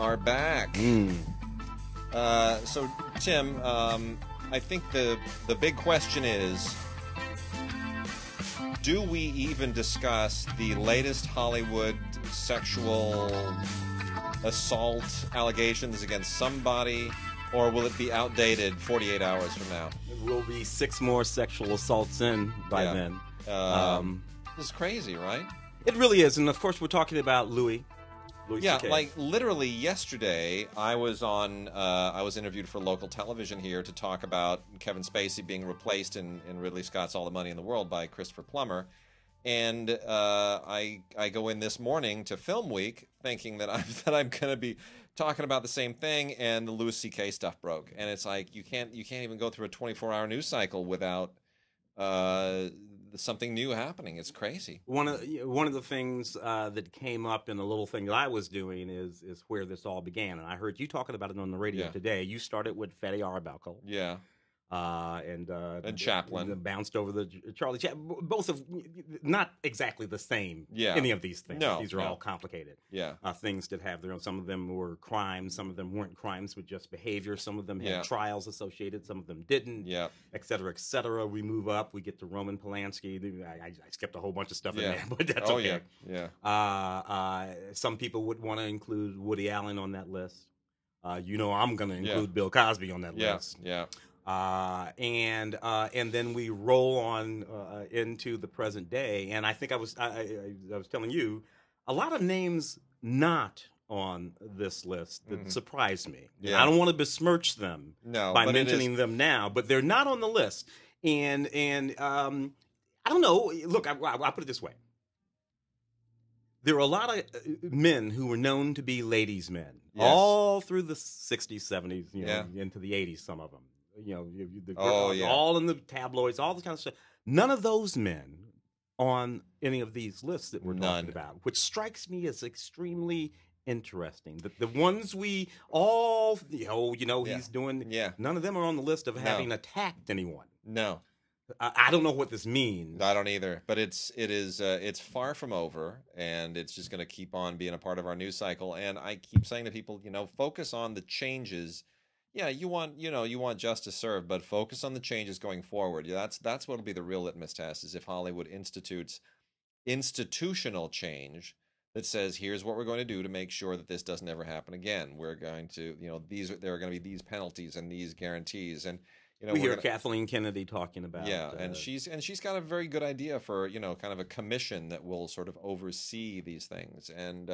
are back. So, Tim, I think the big question is, do we even discuss the latest Hollywood sexual assault allegations against somebody, or will it be outdated 48 hours from now? There will be 6 more sexual assaults in by then. This is crazy, right? It really is, and of course we're talking about Louis yeah, CK. like literally yesterday, I was interviewed for local television here to talk about Kevin Spacey being replaced in Ridley Scott's All the Money in the World by Christopher Plummer, and I go in this morning to Film Week thinking that I'm going to be talking about the same thing, and the Louis CK stuff broke, and it's like you can't even go through a 24-hour news cycle without something new happening. It's crazy. One of the things that came up in a little thing that I was doing is where this all began, and I heard you talking about it on the radio today. You started with Fatty Arbuckle, and Chaplin, bounced over the Charlie Chaplin. Both of not exactly the same. Any of these things. No, these are all complicated. Things that have their own. Some of them were crimes. Some of them weren't crimes, but just behavior. Some of them had trials associated. Some of them didn't. Et cetera, et cetera. We move up. We get to Roman Polanski. I skipped a whole bunch of stuff in there, but that's okay. Some people would want to include Woody Allen on that list. I'm going to include Bill Cosby on that list. And then we roll on into the present day, and I think I was telling you a lot of names not on this list that surprised me. I don't want to besmirch them by mentioning them now, but they're not on the list. And I don't know. Look, I'll put it this way. There are a lot of men who were known to be ladies' men all through the 60s, 70s, into the 80s, some of them. All in the tabloids, all the kind of stuff. None of those men on any of these lists that we're talking about, which strikes me as extremely interesting. The ones we all, he's doing, none of them are on the list of having attacked anyone. No. I don't know what this means. I don't either, but it's far from over, and it's just going to keep on being a part of our news cycle. And I keep saying to people, focus on the changes. Yeah, you want justice served, but focus on the changes going forward. That's what'll be the real litmus test, is if Hollywood institutes institutional change that says, here's what we're going to do to make sure that this doesn't ever happen again. We're going to, there are going to be these penalties and these guarantees, and we hear Kathleen Kennedy talking about. And she's got a very good idea for kind of a commission that will sort of oversee these things, and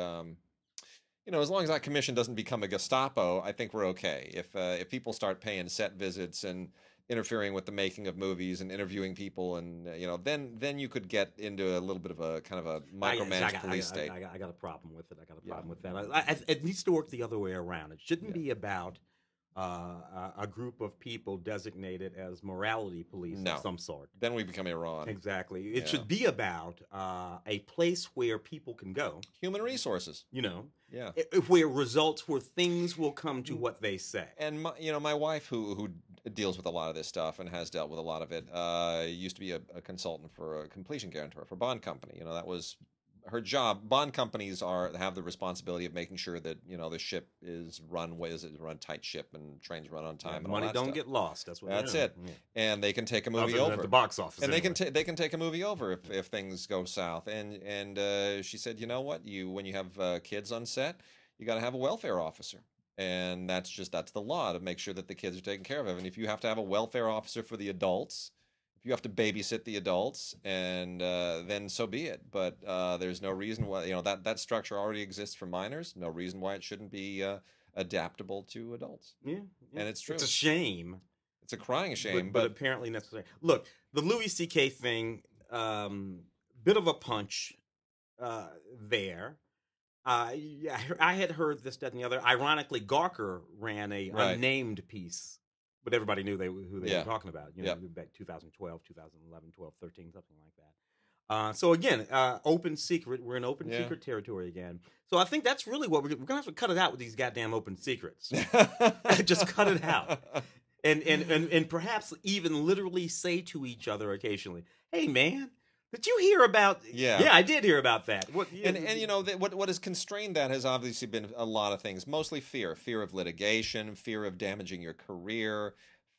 as long as that commission doesn't become a Gestapo, I think we're okay. If people start paying set visits and interfering with the making of movies and interviewing people, and then you could get into a little bit of a kind of a micromanaged police state. I got a problem with it. I got a problem with that. It needs to work the other way around. It shouldn't be about a group of people designated as morality police of some sort. Then we become Iran. Exactly. It should be about a place where people can go. Human resources. Where things will come to what they say. And my wife, who deals with a lot of this stuff and has dealt with a lot of it, used to be a consultant for a completion guarantor for a bond company. That was her job. Bond companies have the responsibility of making sure that the ship is run tight ship and trains run on time. And money don't get lost. That's it. Yeah. And they can take a movie over at the box office. And anyway. they can take a movie over if things go south. And she said, you know what? When you have kids on set, you got to have a welfare officer. And that's the law, to make sure that the kids are taken care of. And if you have to have a welfare officer for the adults, if you have to babysit the adults, and then so be it. But there's no reason why that structure already exists for minors. No reason why it shouldn't be adaptable to adults. Yeah, and it's true. It's a shame. It's a crying shame, but apparently necessary. Look, the Louis CK thing, bit of a punch there. I had heard this, that, and the other. Ironically, Gawker ran a unnamed piece, but everybody knew who they were talking about. Back 2012, 2011, 12, 13, something like that. So again, open secret. We're in open secret territory again. So I think that's really what we're going to have to cut it out with these goddamn open secrets. Just cut it out. And perhaps even literally say to each other occasionally, hey, man, Did you hear about? Yeah, I did hear about that. And you know what has constrained that has obviously been a lot of things. Mostly fear of litigation, fear of damaging your career,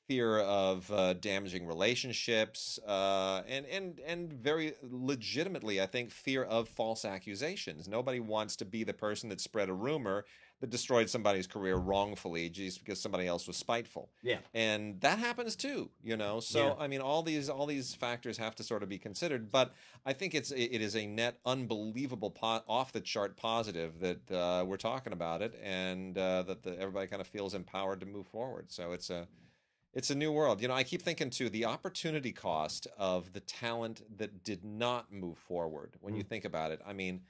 fear of damaging relationships, and very legitimately, I think, fear of false accusations. Nobody wants to be the person that spread a rumor that destroyed somebody's career wrongfully just because somebody else was spiteful. Yeah. And that happens too, you know. So Yeah. I mean, all these factors have to sort of be considered. But I think it is a net unbelievable off the chart positive that we're talking about it, and that everybody kind of feels empowered to move forward. So it's a new world. You know, I keep thinking too, the opportunity cost of the talent that did not move forward. When you think about it, I mean,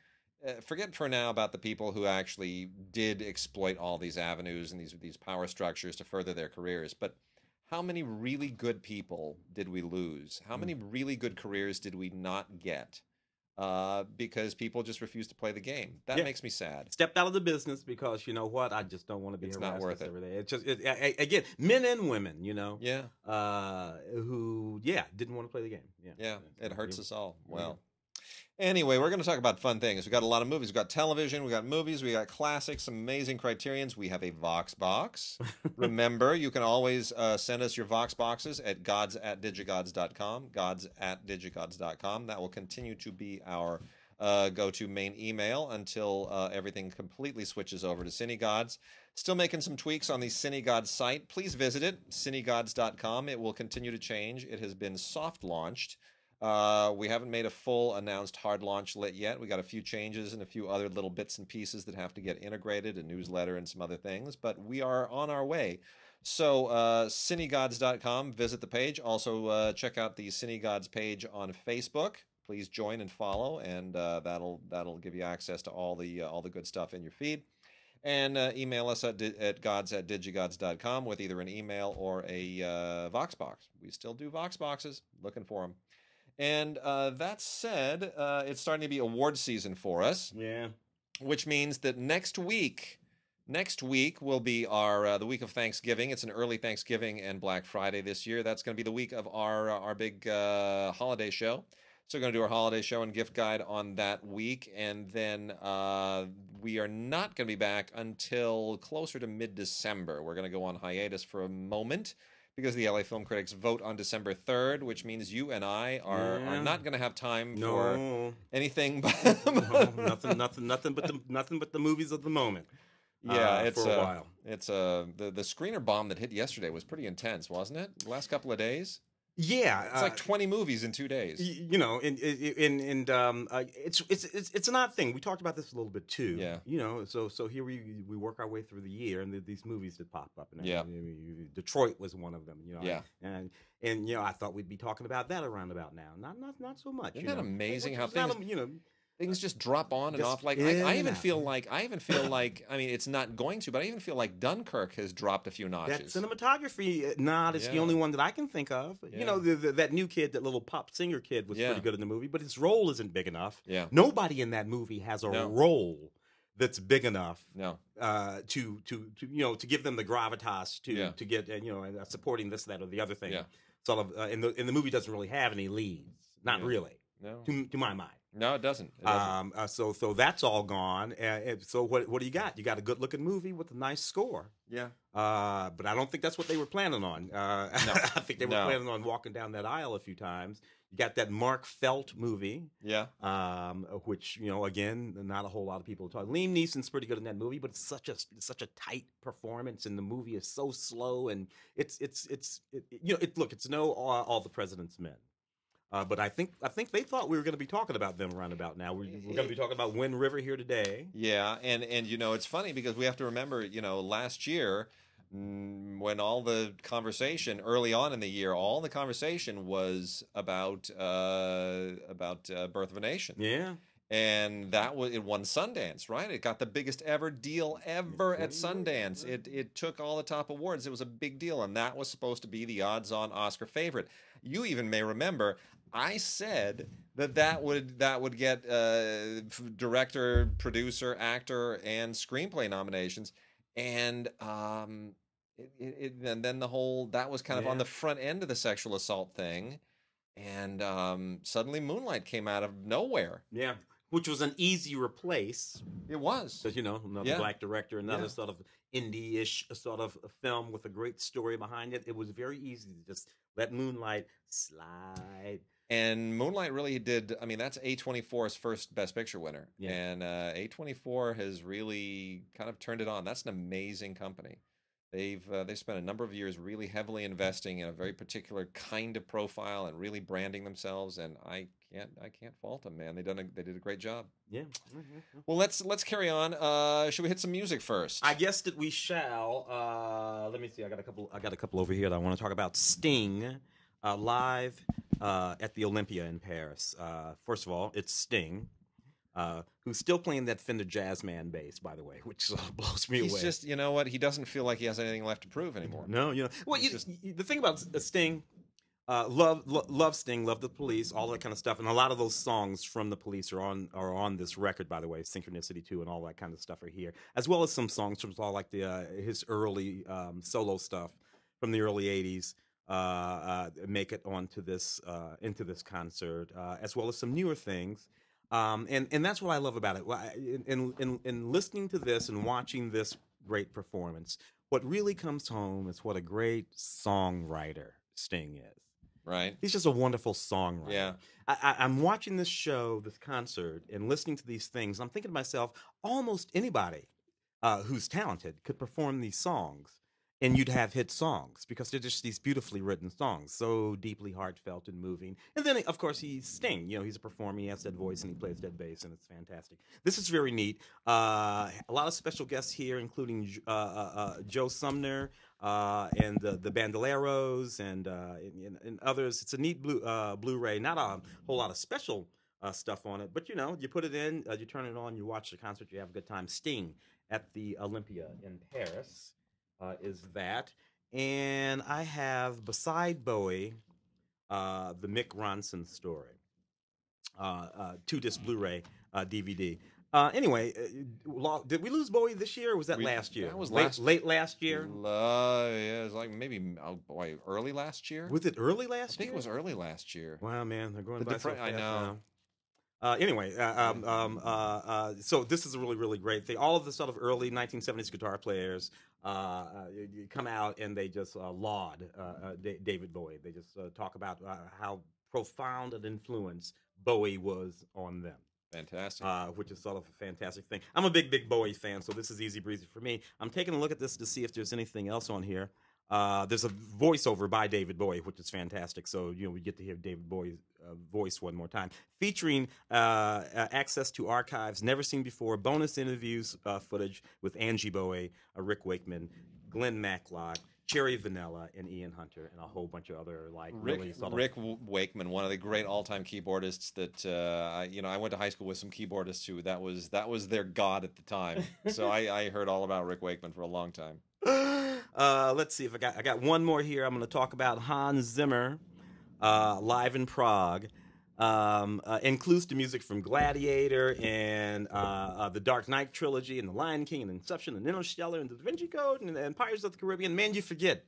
forget for now about the people who actually did exploit all these avenues and these power structures to further their careers. But how many really good people did we lose? How many really good careers did we not get? Because people just refuse to play the game. That makes me sad. Stepped out of the business because, you know what, I just don't want to be It's harassed not worth it. every day. It's just, again, men and women, you know, who didn't want to play the game. Yeah, it hurts us all. Well, anyway, we're going to talk about fun things. We've got a lot of movies. We've got television. We've got movies. We got classics, some amazing Criterions. We have a Vox box. Remember, you can always send us your Vox boxes at gods@digigods.com, gods@digigods.com. That will continue to be our go-to main email until everything completely switches over to CineGods. Still making some tweaks on the CineGods site. Please visit it, cinegods.com. It will continue to change. It has been soft launched. We haven't made a full announced hard launch lit yet. We got a few changes and a few other little bits and pieces that have to get integrated, a newsletter and some other things, but we are on our way. So cinegods.com, visit the page. Also check out the CineGods page on Facebook. Please join and follow, and that'll give you access to all the good stuff in your feed. And email us at gods@digigods.com with either an email or a Vox box. We still do Vox boxes. Looking for them. And that said, it's starting to be award season for us. Yeah. Which means that next week will be our the week of Thanksgiving. It's an early Thanksgiving and Black Friday this year. That's going to be the week of our big holiday show. So we're going to do our holiday show and gift guide on that week. And then we are not going to be back until closer to mid-December. We're going to go on hiatus for a moment because the LA Film Critics vote on December 3rd, which means you and I are not going to have time for anything but nothing but the movies of the moment. Yeah, it's for a while. It's the screener bomb that hit yesterday was pretty intense, wasn't it? The last couple of days. Yeah, it's like 20 movies in 2 days. You know, it's an odd thing. We talked about this a little bit too. Yeah. You know, so here we work our way through the year, and these movies that pop up. And yeah. Detroit was one of them. You know. Yeah. And you know, I thought we'd be talking about that around about now. Not so much. Isn't that amazing how things things just drop on and off. Like I even feel like I mean, it's not going to, but I even feel like Dunkirk has dropped a few notches. That cinematography nod is the only one that I can think of. Yeah. You know, that new kid, that little pop singer kid, was pretty good in the movie, but his role isn't big enough. Yeah. Nobody in that movie has a role that's big enough. No. To to give them the gravitas to get supporting this, that, or the other thing. Yeah. Sort of, and the movie doesn't really have any leads. Not really. No. To my mind. No, it doesn't. So that's all gone. So what do you got? You got a good looking movie with a nice score. Yeah. But I don't think that's what they were planning on. No. I think they were planning on walking down that aisle a few times. You got that Mark Felt movie. Yeah. Which again, not a whole lot of people talk. Liam Neeson's pretty good in that movie, but it's such a tight performance, and the movie is so slow, and it's no All the President's Men. But I think they thought we were going to be talking about them around about now. We're going to be talking about Wind River here today. Yeah, and it's funny because we have to remember, last year when all the conversation early on in the year, all the conversation was about Birth of a Nation. Yeah. And it won Sundance, right? It got the biggest ever deal ever at Sundance. It took all the top awards. It was a big deal, and that was supposed to be the odds-on Oscar favorite. You even may remember I said that would get director, producer, actor, and screenplay nominations, and and then that was kind of on the front end of the sexual assault thing. and suddenly Moonlight came out of nowhere. Yeah, which was an easy replace. It was. Because, another black director, another sort of indie-ish sort of film with a great story behind it. It was very easy to just let Moonlight slide. And Moonlight really did. I mean, that's A24's first Best Picture winner. Yeah. And A24 has really kind of turned it on. That's an amazing company. They've spent a number of years really heavily investing in a very particular kind of profile and really branding themselves. And I can't fault them, man. They did a great job. Yeah. Well, let's carry on. Should we hit some music first? I guess that we shall. Let me see. I got a couple over here that I want to talk about. Sting, live at the Olympia in Paris. First of all, it's Sting. Who's still playing that Fender Jazzman bass, by the way, which blows me away. He's just, you know what? He doesn't feel like he has anything left to prove anymore. No, Well, the thing about Sting, love Sting, love the Police, all that kind of stuff, and a lot of those songs from the Police are on this record, by the way. Synchronicity 2 and all that kind of stuff are here, as well as some songs from all like his early solo stuff from the early '80s. Make it onto this into this concert, as well as some newer things. And that's what I love about it. In listening to this and watching this great performance, what really comes home is what a great songwriter Sting is. Right. He's just a wonderful songwriter. Yeah. I'm watching this show, this concert, and listening to these things. I'm thinking to myself, almost anybody who's talented could perform these songs. And you'd have hit songs because they're just these beautifully written songs, so deeply heartfelt and moving. And then, of course, he's Sting. He's a performer. He has that voice and he plays that bass, and it's fantastic. This is very neat. A lot of special guests here, including Joe Sumner and the Bandoleros and others. It's a neat Blu-ray. Not a whole lot of special stuff on it, but you put it in, you turn it on, you watch the concert, you have a good time. Sting at the Olympia in Paris. Is that, and I have beside Bowie, the Mick Ronson story, 2-disc Blu-ray DVD. Anyway, did we lose Bowie this year, or was that last year? That was late last year. Yeah, it was like maybe early last year. Was it early last year? I think it was early last year. Wow, man, they're going by so fast. I know. Anyway, so this is a really, really great thing. All of the sort of early 1970s guitar players come out and they just laud David Bowie. They just talk about how profound an influence Bowie was on them. Fantastic. Which is sort of a fantastic thing. I'm a big Bowie fan, so this is easy breezy for me. I'm taking a look at this to see if there's anything else on here. There's a voiceover by David Bowie, which is fantastic. So, we get to hear David Bowie's voice one more time. Featuring access to archives never seen before, bonus interviews footage with Angie Bowie, Rick Wakeman, Glenn Matlock, Cherry Vanilla, and Ian Hunter, and a whole bunch of other Rick Wakeman, one of the great all-time keyboardists that I went to high school with some keyboardists who that was their god at the time. So I heard all about Rick Wakeman for a long time. Let's see if I got one more here. I'm going to talk about Hans Zimmer live in Prague. Includes the music from Gladiator and the Dark Knight trilogy and the Lion King and Inception and Interstellar and the Da Vinci Code and Pirates of the Caribbean. Man, you forget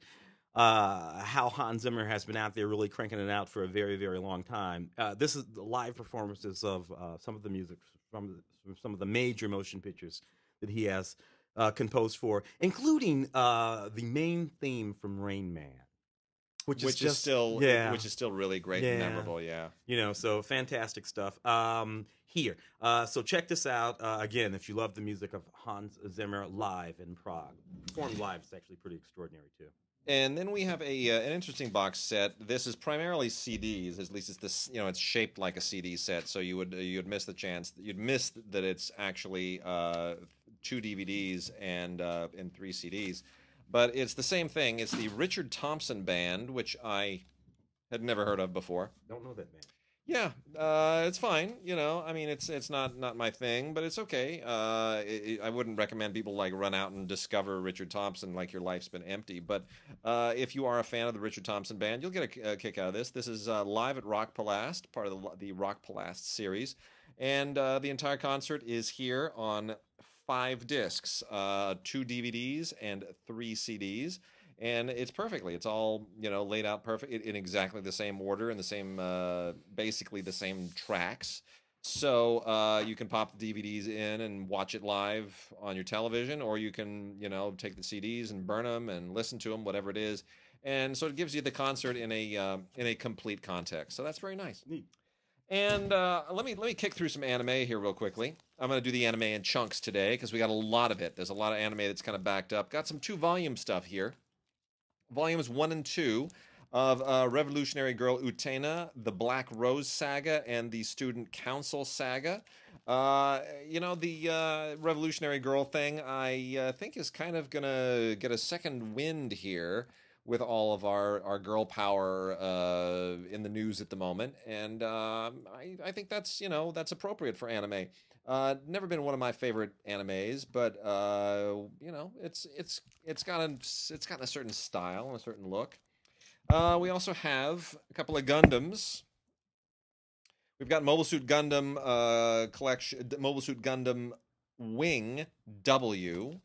how Hans Zimmer has been out there really cranking it out for a very, very long time. This is the live performances of some of the music from some of the major motion pictures that he has composed for, including the main theme from Rain Man. Which is still really great and memorable, so fantastic stuff. Here, so check this out again. If you love the music of Hans Zimmer live in Prague, performed live is actually pretty extraordinary too. And then we have an interesting box set. This is primarily CDs. At least it's this. It's shaped like a CD set. So you'd miss the chance. You'd miss that it's actually 2 DVDs and 3 CDs. But it's the same thing. It's the Richard Thompson Band, which I had never heard of before. Don't know that band. Yeah, it's fine. I mean, it's not my thing, but it's okay. I wouldn't recommend people run out and discover Richard Thompson like your life's been empty. But if you are a fan of the Richard Thompson Band, you'll get a kick out of this. This is live at Rock Palast, part of the Rock Palast series, and the entire concert is here on 5 discs, 2 DVDs and 3 CDs. and it's perfectly. It's all laid out perfect in exactly the same order and the same, basically the same tracks. So you can pop the DVDs in and watch it live on your television, or you can take the CDs and burn them and listen to them, whatever it is. And so it gives you the concert in a complete context. So that's very nice. Neat. And let me kick through some anime here real quickly. I'm going to do the anime in chunks today because we got a lot of it. There's a lot of anime that's kind of backed up. Got some 2-volume stuff here. Volumes 1 and 2 of Revolutionary Girl Utena, the Black Rose Saga, and the Student Council Saga. The Revolutionary Girl thing, I think, is kind of going to get a second wind here with all of our girl power in the news at the moment, and I think that's appropriate for anime. Never been one of my favorite animes, but it's got a certain style and a certain look. We also have a couple of Gundams. We've got Mobile Suit Gundam collection, Mobile Suit Gundam Wing W.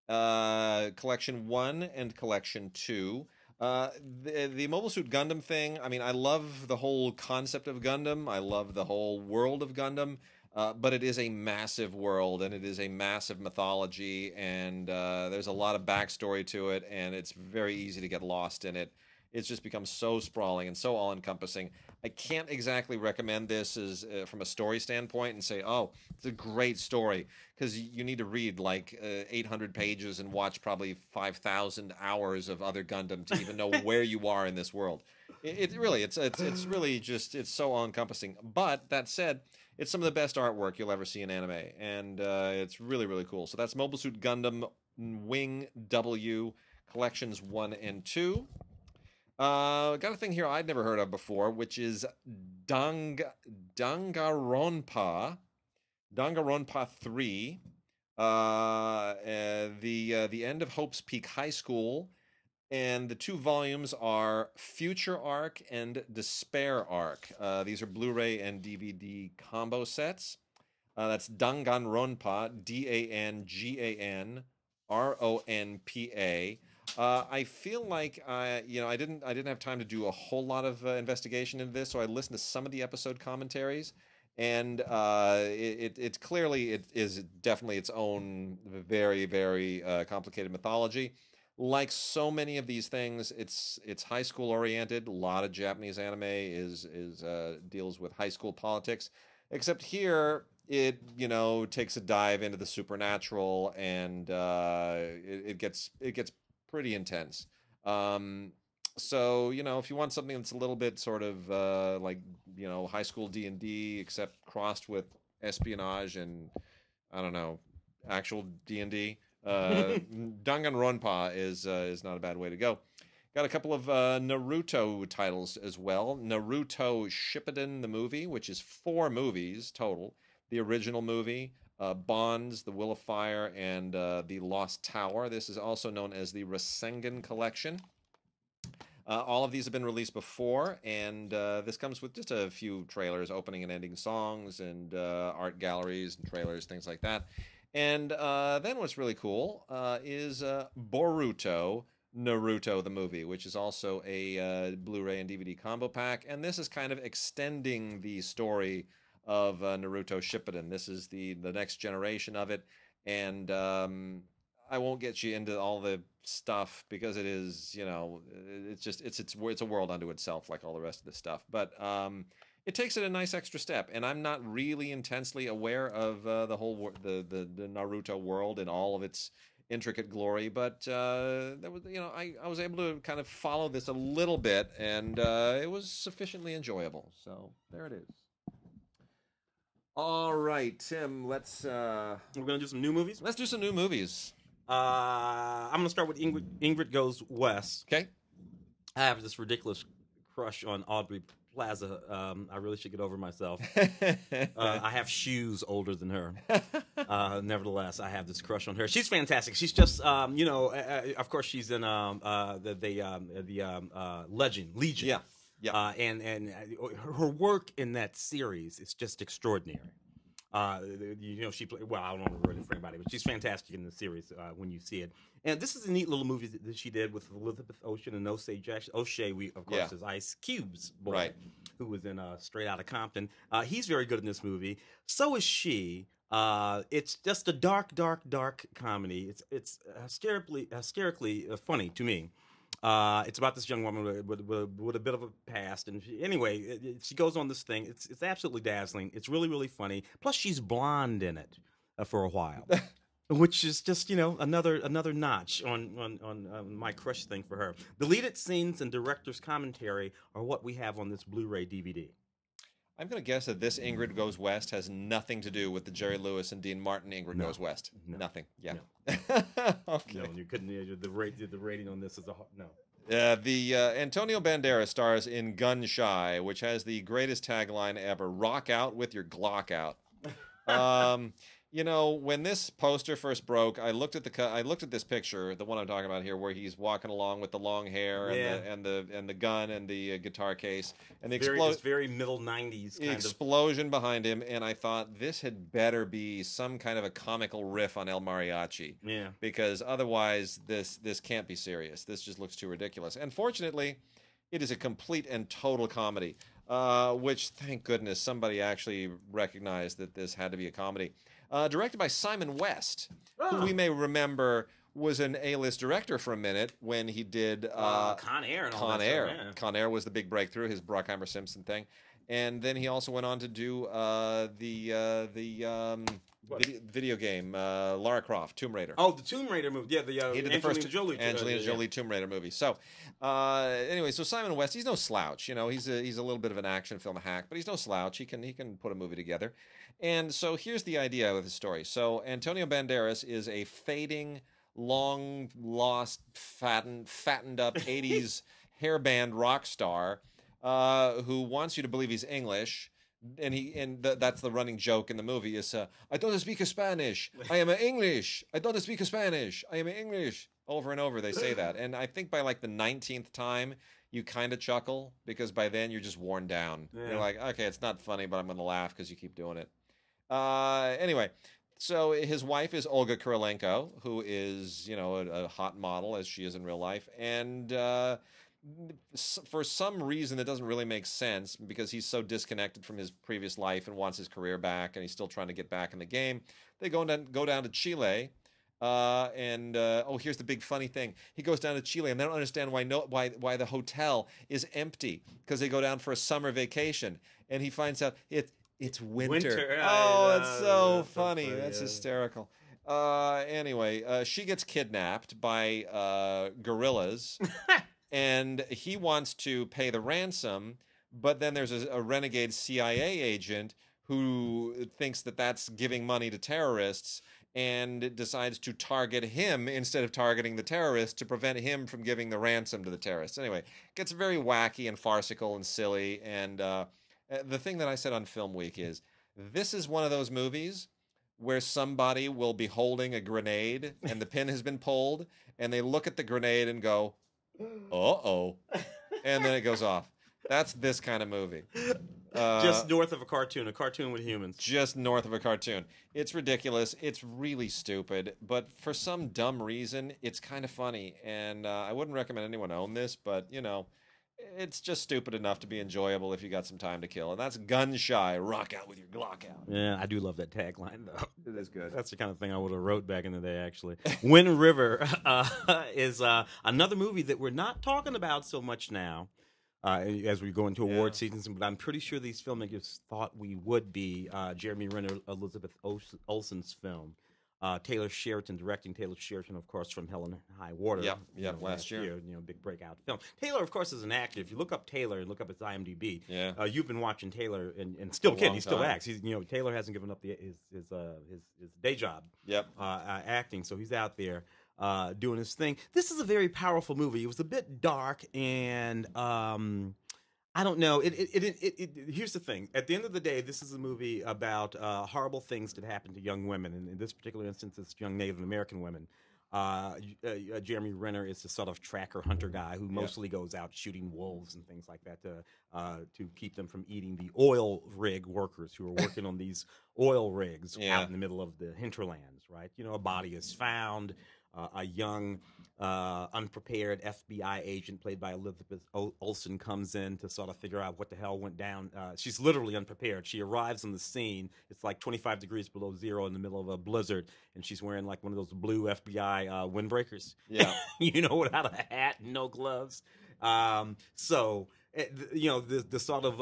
Collection 1 and Collection 2. The Mobile Suit Gundam thing, I mean, I love the whole concept of Gundam. I love the whole world of Gundam. But it is a massive world, and it is a massive mythology, and there's a lot of backstory to it, and it's very easy to get lost in it. It's just become so sprawling and so all-encompassing. I can't exactly recommend this as from a story standpoint and say, oh, it's a great story, because you need to read like 800 pages and watch probably 5,000 hours of other Gundam to even know where you are in this world. It's really it's so all-encompassing. But that said, it's some of the best artwork you'll ever see in anime, and it's really, really cool. So that's Mobile Suit Gundam Wing W Collections 1 and 2. Got a thing here I'd never heard of before, which is Danganronpa 3. The end of Hope's Peak High School, and the 2 volumes are Future Arc and Despair Arc. These are Blu-ray and DVD combo sets. That's Danganronpa, Danganronpa. I feel like I didn't have time to do a whole lot of investigation into this, so I listened to some of the episode commentaries, and it clearly is definitely its own very, very complicated mythology. Like so many of these things, it's high school oriented. A lot of Japanese anime is deals with high school politics, except here it takes a dive into the supernatural, and it gets pretty intense. So if you want something that's a little bit sort of like high school D&D, except crossed with espionage and I don't know, actual D&D. Danganronpa is not a bad way to go. Got a couple of Naruto titles as well. Naruto Shippuden the movie, which is 4 movies total. The original movie, Bonds, The Will of Fire, and The Lost Tower. This is also known as the Rasengan Collection. All of these have been released before, and this comes with just a few trailers, opening and ending songs, and art galleries and trailers, things like that. And then what's really cool is Boruto, Naruto the movie, which is also a Blu-ray and DVD combo pack. And this is kind of extending the story of Naruto Shippuden. This is the next generation of it. And I won't get you into all the stuff because it is, it's a world unto itself, like all the rest of this stuff. But it takes it a nice extra step, and I'm not really intensely aware of the whole the Naruto world and all of its intricate glory, but that was I was able to kind of follow this a little bit, and it was sufficiently enjoyable. So there it is. All right, Tim. We're gonna do some new movies. Let's do some new movies. I'm gonna start with Ingrid Goes West. Okay. I have this ridiculous crush on Aubrey Plaza. I really should get over myself. I have shoes older than her. Nevertheless, I have this crush on her. She's fantastic. She's just, of course, she's in the Legion. Yeah. Yeah. And her work in that series is just extraordinary. She played. Well, I don't want to ruin it for anybody, but she's fantastic in the series when you see it. And this is a neat little movie that she did with Elizabeth Ocean and Osei Jackson. O'Shea, of course, is Ice Cube's boy, who was in Straight Outta Compton. He's very good in this movie. So is she. It's just a dark comedy. It's hysterically funny to me. It's about this young woman with a bit of a past, and she goes on this thing. It's absolutely dazzling. It's really funny. Plus, she's blonde in it for a while, which is just another notch on my crush thing for her. Deleted scenes and director's commentary are what we have on this Blu-ray DVD. I'm going to guess that this Ingrid Goes West has nothing to do with the Jerry Lewis and Dean Martin Ingrid Goes West. No. Nothing. Yeah. No. Okay. No, you couldn't. The rating on this is no. The Antonio Banderas stars in Gun Shy, which has the greatest tagline ever: "Rock out with your Glock out." When this poster first broke, I looked at this picture, the one I'm talking about here, where he's walking along with the long hair and the gun and the guitar case and the it's very middle '90s kind explosion behind him, and I thought this had better be some kind of a comical riff on El Mariachi. Yeah. Because otherwise, this can't be serious. This just looks too ridiculous. And fortunately, it is a complete and total comedy, which, thank goodness, somebody actually recognized that this had to be a comedy. Directed by Simon West, who we may remember was an A-list director for a minute when he did Con Air. And all that stuff, yeah. Con Air was the big breakthrough, his Bruckheimer Simpson thing, and then he also went on to do video game Lara Croft, Tomb Raider. Oh, the Tomb Raider movie. Yeah, he did the first Angelina Jolie Tomb Raider movie. So, anyway, so Simon West, he's no slouch. He's a little bit of an action film hack, but he's no slouch. He can put a movie together. And so here's the idea of the story. So Antonio Banderas is a fading, long lost, fattened up 80s hairband rock star who wants you to believe he's English. And that's the running joke in the movie is, I don't speak Spanish. I am English. I don't speak Spanish. I am English. Over and over they say that. And I think by like the 19th time, you kind of chuckle because by then you're just worn down. Yeah. You're like, okay, it's not funny, but I'm going to laugh because you keep doing it. Anyway, so his wife is Olga Kurilenko, who is, a hot model as she is in real life. And for some reason that doesn't really make sense because he's so disconnected from his previous life and wants his career back and he's still trying to get back in the game. They go down to Chile. Here's the big funny thing. He goes down to Chile and they don't understand why the hotel is empty because they go down for a summer vacation and he finds out it's winter. Oh, it's so funny. That's hysterical. Anyway, she gets kidnapped by gorillas. And he wants to pay the ransom, but then there's a renegade CIA agent who thinks that that's giving money to terrorists and decides to target him instead of targeting the terrorists to prevent him from giving the ransom to the terrorists. Anyway, it gets very wacky and farcical and silly. And the thing that I said on Film Week is this is one of those movies where somebody will be holding a grenade and the pin has been pulled and they look at the grenade and go, uh-oh. And then it goes off. That's this kind of movie. Just north of a cartoon with humans. Just north of a cartoon. It's ridiculous. It's really stupid. But for some dumb reason, it's kind of funny. And I wouldn't recommend anyone own this, but, it's just stupid enough to be enjoyable if you got some time to kill. And that's Gun Shy. Rock out with your Glock out. Yeah, I do love that tagline, though. It is good. That's the kind of thing I would have wrote back in the day, actually. Wind River is another movie that we're not talking about so much now as we go into award seasons, but I'm pretty sure these filmmakers thought we would be. Jeremy Renner, Elizabeth Olsen's film. Taylor Sheridan directing. Taylor Sheridan, of course, from Hell and High Water. Yep, last year. Big breakout film. Taylor, of course, is an actor. If you look up Taylor and look up his IMDb, you've been watching Taylor and still kid. He still acts. He's Taylor hasn't given up his day job. Yep. Acting, so he's out there doing his thing. This is a very powerful movie. It was a bit dark and. I don't know. Here's the thing. At the end of the day, this is a movie about horrible things that happen to young women. And in this particular instance, it's young Native American women. Jeremy Renner is the sort of tracker hunter guy who mostly goes out shooting wolves and things like that to keep them from eating the oil rig workers who are working on these oil rigs out in the middle of the hinterlands, right? You know, a body is found. A young, unprepared FBI agent played by Elizabeth Olsen comes in to sort of figure out what the hell went down. She's literally unprepared. She arrives on the scene. It's like 25 degrees below zero in the middle of a blizzard, and she's wearing like one of those blue FBI windbreakers. Yeah. You know, without a hat, no gloves. So you know, the sort of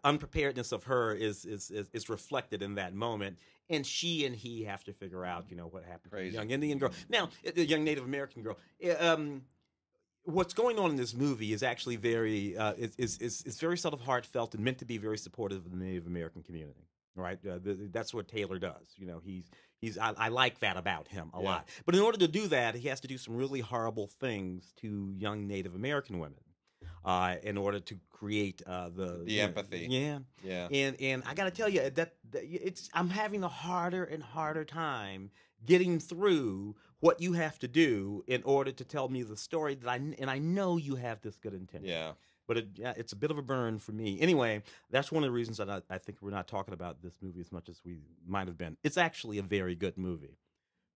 unpreparedness of her is reflected in that moment, and she and he have to figure out, you know, what happened to the young Indian girl. Now, the young Native American girl. What's going on in this movie is actually very is very sort of heartfelt and meant to be very supportive of the Native American community. Right, that's what Taylor does. You know, I like that about him a lot. But in order to do that, he has to do some really horrible things to young Native American women. In order to create the empathy. Yeah. And I got to tell you that I'm having a harder and harder time getting through what you have to do in order to tell me the story that I know you have this good intention. Yeah. But it's a bit of a burn for me. Anyway, that's one of the reasons that I think we're not talking about this movie as much as we might have been. It's actually a very good movie.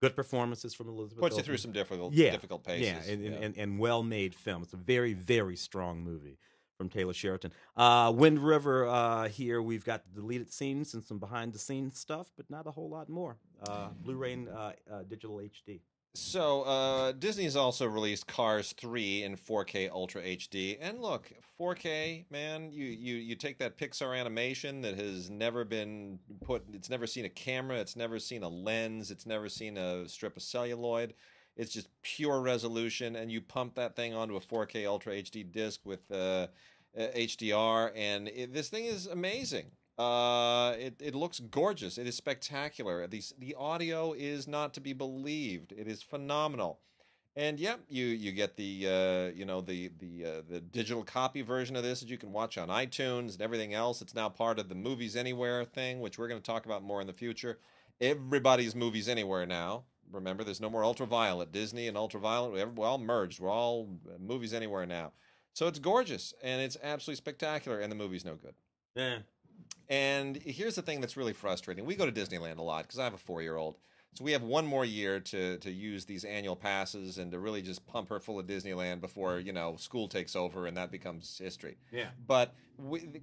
Good performances from Elizabeth. Puts you through some difficult paces. And well-made film. It's a very, very strong movie from Taylor Sheridan. Wind River, here we've got the deleted scenes and some behind-the-scenes stuff, but not a whole lot more. Blu-ray and digital HD. So, Disney's also released Cars 3 in 4K Ultra HD. And look, 4K, man, you take that Pixar animation that has never been it's never seen a camera, it's never seen a lens, it's never seen a strip of celluloid. It's just pure resolution, and you pump that thing onto a 4K Ultra HD disc with HDR, and this thing is amazing. It looks gorgeous. It is spectacular. The audio is not to be believed. It is phenomenal. And yep, you get the the digital copy version of this that you can watch on iTunes and everything else. It's now part of the Movies Anywhere thing, which we're going to talk about more in the future. Everybody's Movies Anywhere now. Remember, there's no more Ultraviolet. Disney and Ultraviolet, we're all merged. We're all Movies Anywhere now. So it's gorgeous, and it's absolutely spectacular, and the movie's no good. Yeah. And here's the thing that's really frustrating. We go to Disneyland a lot because I have a 4-year-old. So we have one more year to use these annual passes and to really just pump her full of Disneyland before, you know, school takes over and that becomes history. Yeah. But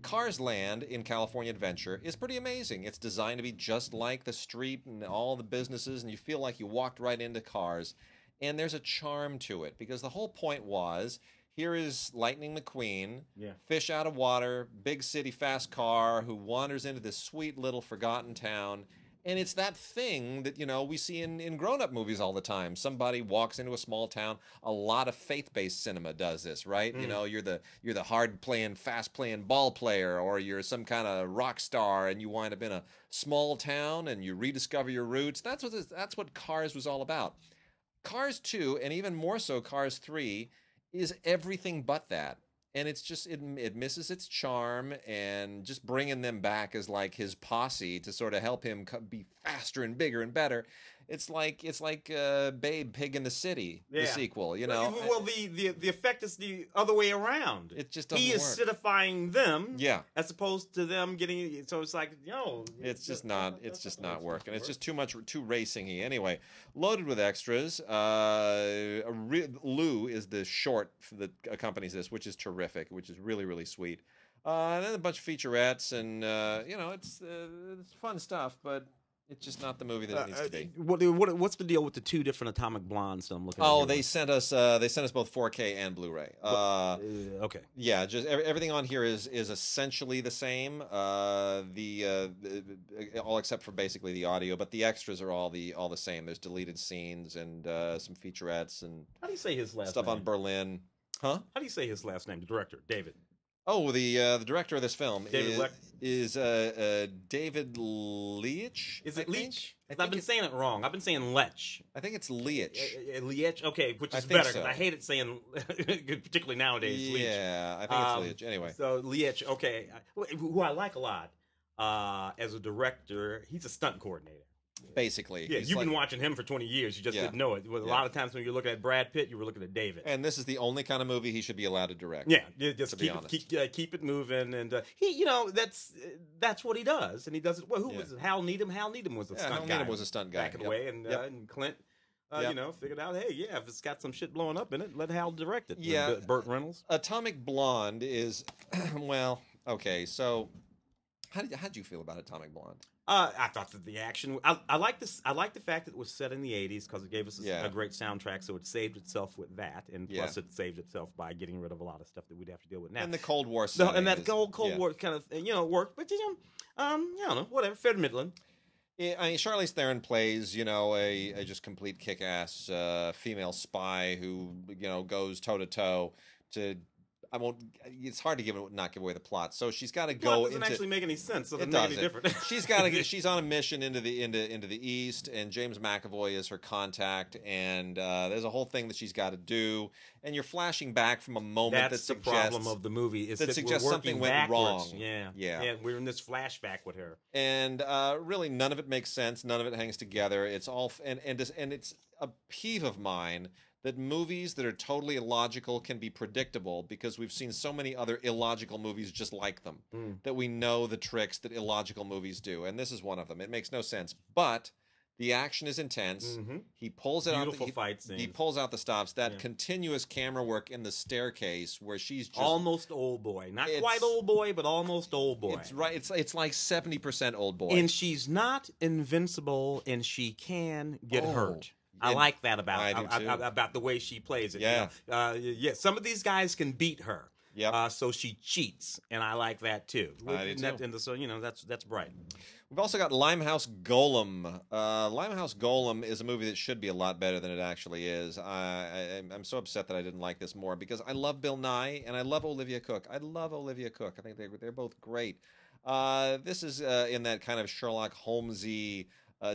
Cars Land in California Adventure is pretty amazing. It's designed to be just like the street and all the businesses, and you feel like you walked right into Cars. And there's a charm to it because the whole point was, here is Lightning McQueen, fish out of water, big city, fast car, who wanders into this sweet little forgotten town. And it's that thing that, you know, we see in grown-up movies all the time. Somebody walks into a small town. A lot of faith-based cinema does this, right? You know, you're the hard-playing, fast-playing ball player, or you're some kind of rock star, and you wind up in a small town, and you rediscover your roots. That's what Cars was all about. Cars 2, and even more so Cars 3, is everything but that. And it's just, it misses its charm, and just bringing them back as like his posse to sort of help him be faster and bigger and better. It's like Babe, Pig in the City, the sequel, you know. Well, the effect is the other way around. It just doesn't work. He is acidifying them, as opposed to them getting. So it's like, it's just not working. It's just too racingy. Anyway, loaded with extras. Lou is the short that accompanies this, which is terrific, which is really, really sweet. And then a bunch of featurettes, and it's fun stuff, but it's just not the movie that it needs to be. What's the deal with the two different Atomic Blondes that I'm looking at? Oh, they sent us both 4K and Blu-ray. Okay. Yeah, just everything on here is essentially the same. All except for basically the audio, but the extras are all the same. There's deleted scenes and some featurettes and how do you say his last stuff name? On Berlin. Huh? How do you say his last name? The director, David. Oh, the director of this film is David Leitch. Is it Leitch? I've been saying it wrong. I've been saying Lech. I think it's Leitch. Leitch? Okay, which is better because I hate it saying, particularly nowadays, Leitch. Yeah, I think it's Leitch. Anyway. So Leitch, okay, who I like a lot as a director. He's a stunt coordinator. Basically. Yeah, you've been watching him for 20 years. You just didn't know it. A lot of times when you're looking at Brad Pitt, you were looking at David. And this is the only kind of movie he should be allowed to direct. Yeah, just keep it moving, and he, that's what he does, and he does it. Well, who was it? Hal Needham? Hal Needham was a stunt guy. Hal Needham was a stunt guy back in the way, and Clint. Figured out, hey, if it's got some shit blowing up in it, let Hal direct it. Yeah, Burt Reynolds. Atomic Blonde is, well, okay. So, how'd you feel about Atomic Blonde? I thought that the action. I like this. I like the fact that it was set in the '80s because it gave us a great soundtrack. So it saved itself with that, and plus it saved itself by getting rid of a lot of stuff that we'd have to deal with now. And the Cold War, and that Cold War kind of worked, but I don't know, whatever, fair to middling. I mean, Charlize Theron plays, a just complete kick-ass female spy who, goes toe-to-toe to... I won't. It's hard to not give away the plot. So she's got to go. Doesn't actually make any sense. So it doesn't make any different. She's got to. She's on a mission into the east, and James McAvoy is her contact, and there's a whole thing that she's got to do. And you're flashing back from a moment that's the problem of the movie. Is that suggests we're something went backwards. wrong. Yeah. We're in this flashback with her, and really none of it makes sense. None of it hangs together. It's all and it's a peeve of mine that movies that are totally illogical can be predictable because we've seen so many other illogical movies just like them that we know the tricks that illogical movies do. And this is one of them. It makes no sense. But the action is intense. He pulls it Beautiful fight scenes. He pulls out the stops. That continuous camera work in the staircase where she's just... Almost old boy. Not quite old boy, but almost old boy. It's right. It's like 70% old boy. And she's not invincible, and she can get hurt. I like that about the way she plays it. Yeah. Some of these guys can beat her. Yeah. So she cheats, and I like that too. I do too. So that's bright. We've also got Limehouse Golem. Limehouse Golem is a movie that should be a lot better than it actually is. I'm so upset that I didn't like this more because I love Bill Nye and I love Olivia Cooke. I think they're both great. This is in that kind of Sherlock Holmesy,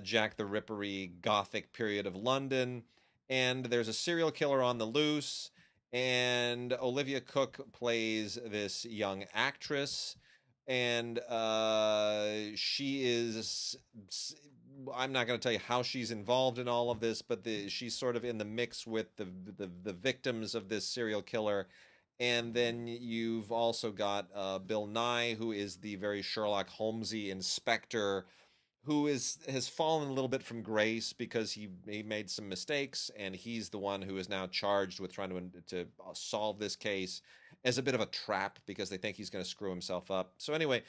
Jack the Ripper-y gothic period of London, and there's a serial killer on the loose, and Olivia Cooke plays this young actress, and she is... I'm not going to tell you how she's involved in all of this, but she's sort of in the mix with the victims of this serial killer. And then you've also got Bill Nye, who is the very Sherlock Holmesy inspector, who has fallen a little bit from grace because he made some mistakes, and he's the one who is now charged with trying to solve this case as a bit of a trap because they think he's going to screw himself up. So anyway,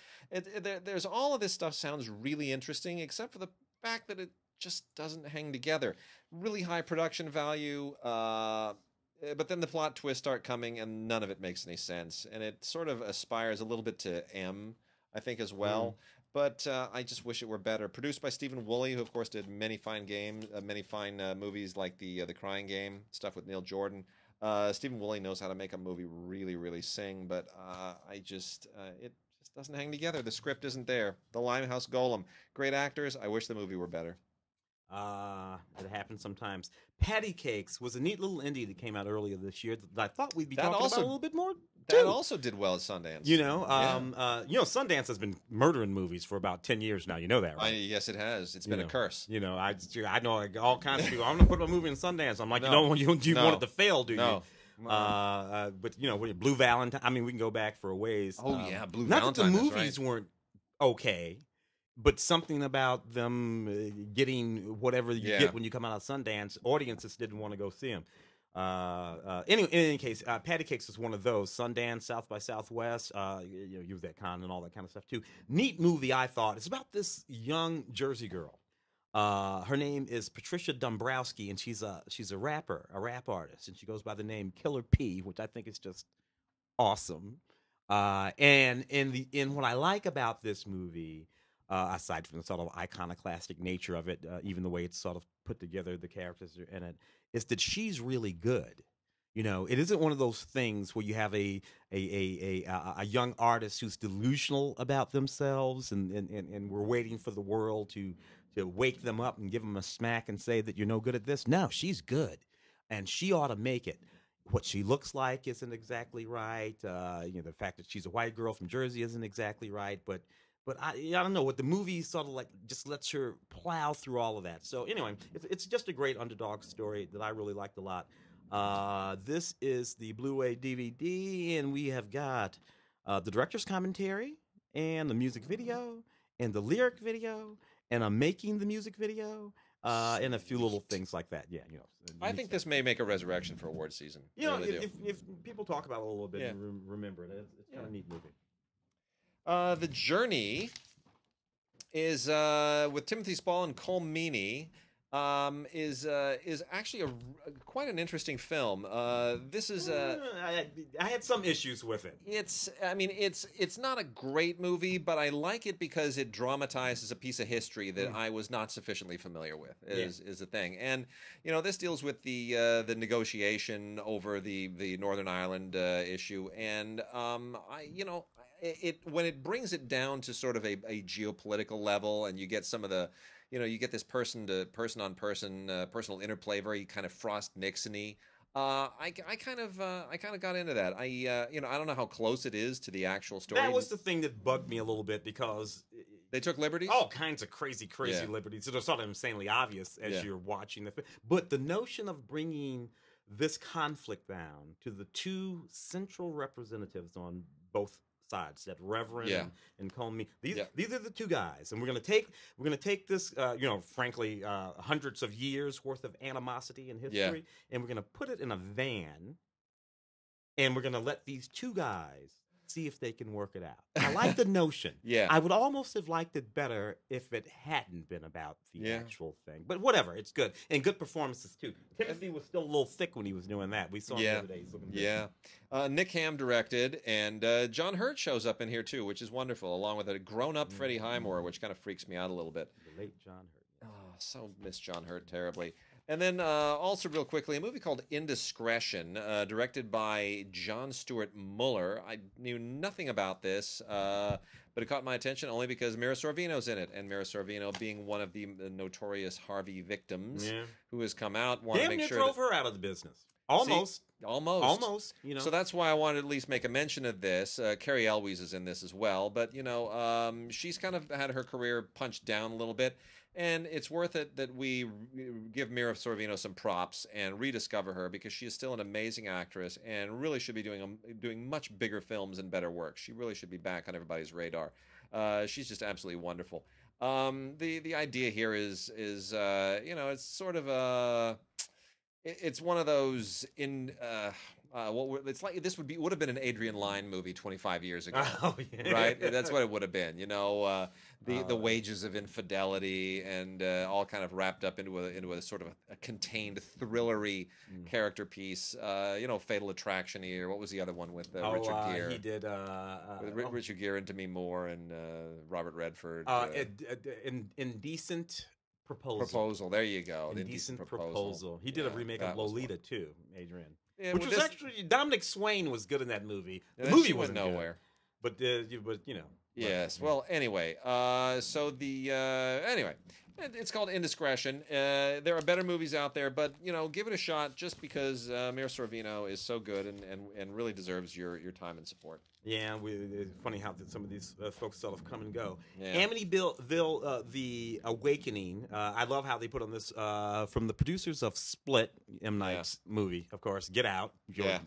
there's all of this stuff sounds really interesting, except for the fact that it just doesn't hang together. Really high production value, but then the plot twists start coming, and none of it makes any sense. And it sort of aspires a little bit to M, I think, as well. But I just wish it were better. Produced by Stephen Woolley, who of course did many fine movies like the Crying Game, stuff with Neil Jordan. Stephen Woolley knows how to make a movie really, really sing, but it just doesn't hang together. The script isn't there. The Limehouse Golem, great actors. I wish the movie were better. It happens sometimes. Patty Cakes was a neat little indie that came out earlier this year that I thought we'd be talking about a little bit more. That also did well at Sundance. Sundance has been murdering movies for about 10 years now. You know that, right? Yes, it has. It's been a curse. I know all kinds of people. I'm going to put my movie in Sundance. I'm like, you want it to fail, do you? No. But Blue Valentine. I mean, we can go back for a ways. Oh yeah, Blue Valentine. Not that the movies weren't okay, but something about them getting whatever you get when you come out of Sundance, audiences didn't want to go see them. Anyway, in any case, Patty Cakes is one of those. Sundance, South by Southwest, you was at con and all that kind of stuff too. Neat movie, I thought. It's about this young Jersey girl. Her name is Patricia Dombrowski, and she's a rap artist, and she goes by the name Killer P, which I think is just awesome. And in what I like about this movie, aside from the sort of iconoclastic nature of it, even the way it's sort of put together, the characters in it, is that she's really good. It isn't one of those things where you have a young artist who's delusional about themselves, and we're waiting for the world to wake them up and give them a smack and say that you're no good at this. No, she's good, and she ought to make it. What she looks like isn't exactly right. The fact that she's a white girl from Jersey isn't exactly right, but But I don't know what the movie sort of like just lets her plow through all of that. So anyway, it's just a great underdog story that I really liked a lot. This is the Blu-ray DVD, and we have got the director's commentary and the music video and the lyric video and a making the music video and a few little things like that. Yeah, I think this may make a resurrection for award season. Really if people talk about it a little bit and remember it, it's kind of a neat movie. The Journey is with Timothy Spall and Cole Meany. Is actually quite an interesting film. This is I had some issues with it. It's not a great movie, but I like it because it dramatizes a piece of history that I was not sufficiently familiar with. Is the thing, and this deals with the negotiation over the Northern Ireland issue, and when it brings it down to sort of a geopolitical level, and you get some of the you get this person-on-person personal interplay, very kind of Frost Nixon-y. I kind of got into that. I don't know how close it is to the actual story. That was the thing that bugged me a little bit because they took liberties, all kinds of crazy liberties. So they're sort of insanely obvious as you're watching the film. But the notion of bringing this conflict down to the two central representatives on both sides, that Reverend and Comey. These are the two guys, and we're gonna take this, frankly, hundreds of years worth of animosity and history, and we're gonna put it in a van, and we're gonna let these two guys see if they can work it out. I like the notion. I would almost have liked it better if it hadn't been about the actual thing. But whatever, it's good. And good performances, too. Timothy was still a little thick when he was doing that. We saw him the other day. He's looking good. Nick Hamm directed, and John Hurt shows up in here, too, which is wonderful, along with a grown-up Freddie Highmore, which kind of freaks me out a little bit. The late John Hurt. Oh, so miss John Hurt terribly. And then also real quickly, a movie called Indiscretion, directed by John Stewart Muller. I knew nothing about this, but it caught my attention only because Mira Sorvino's in it. And Mira Sorvino being one of the notorious Harvey victims who has come out. Damn near drove her out of the business. Almost. Almost. So that's why I wanted to at least make a mention of this. Carrie Elwes is in this as well. But, she's kind of had her career punched down a little bit. And it's worth it that we give Mira Sorvino some props and rediscover her, because she is still an amazing actress and really should be doing much bigger films and better work. She really should be back on everybody's radar. She's just absolutely wonderful. The idea here is it's sort of it's one of those it's like this would have been an Adrian Lyne movie 25 years ago, right? That's what it would have been. The wages of infidelity and all kind of wrapped up into a sort of a contained thrillery character piece. Fatal Attraction or what was the other one with Richard Gere? He did Richard Gere and Demi Moore and Robert Redford. Indecent Proposal. There you go. Indecent Proposal. He did a remake of Lolita too, Adrian. Yeah, which was actually Dominic Swain was good in that movie. The movie wasn't nowhere, but Yes. Well, anyway. Anyway, it's called Indiscretion. There are better movies out there, but give it a shot just because Mira Sorvino is so good and really deserves your time and support. Yeah, it's funny how some of these folks sort of come and go. Amityville, The Awakening. I love how they put on this from the producers of Split, M. Night's movie, of course. Get Out,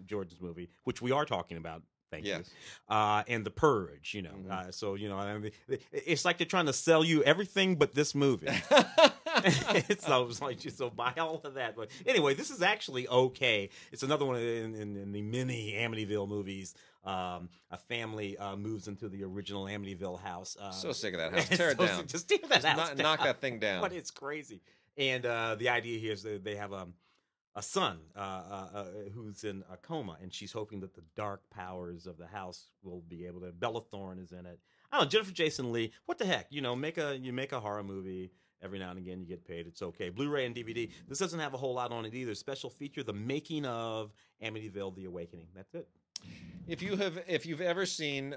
George's movie, which we are talking about. Thank you. And The Purge, it's like they're trying to sell you everything but this movie. So buy all of that. But anyway, this is actually okay. It's another one in the mini Amityville movies. A family moves into the original Amityville house. So sick of that house. Tear it down. Just tear that house down. Knock that thing down. But it's crazy. And the idea here is that they have a son who's in a coma, and she's hoping that the dark powers of the house will be able to. Bella Thorne is in it. I don't know, Jennifer Jason Leigh. What the heck? You make a horror movie. Every now and again, you get paid. It's okay. Blu-ray and DVD. This doesn't have a whole lot on it either. Special feature: the making of Amityville: The Awakening. That's it. If you've ever seen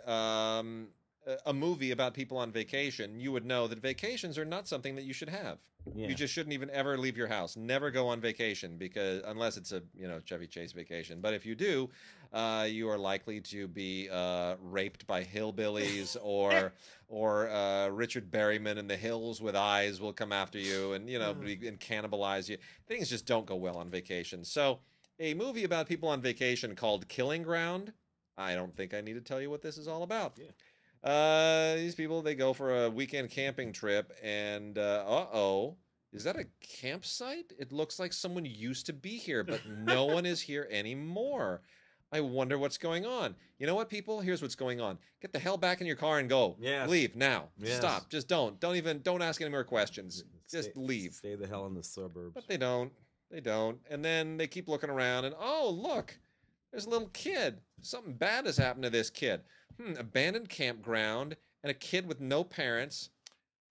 a movie about people on vacation, you would know that vacations are not something that you should have. Yeah. You just shouldn't even ever leave your house. Never go on vacation, because unless it's a Chevy Chase vacation. But if you do, you are likely to be raped by hillbillies or Richard Berryman in The Hills with Eyes will come after you and and cannibalize you. Things just don't go well on vacation. So a movie about people on vacation called Killing Ground. I don't think I need to tell you what this is all about. Yeah. These people, they go for a weekend camping trip, and is that a campsite? It looks like someone used to be here, but no one is here anymore. I wonder what's going on. You know what, people? Here's what's going on. Get the hell back in your car and go. Yes. Leave now. Yes. Stop. Just don't. Don't ask any more questions. Just leave. Stay the hell in the suburbs. But they don't. They don't. And then they keep looking around, and look. There's a little kid. Something bad has happened to this kid. Abandoned campground and a kid with no parents.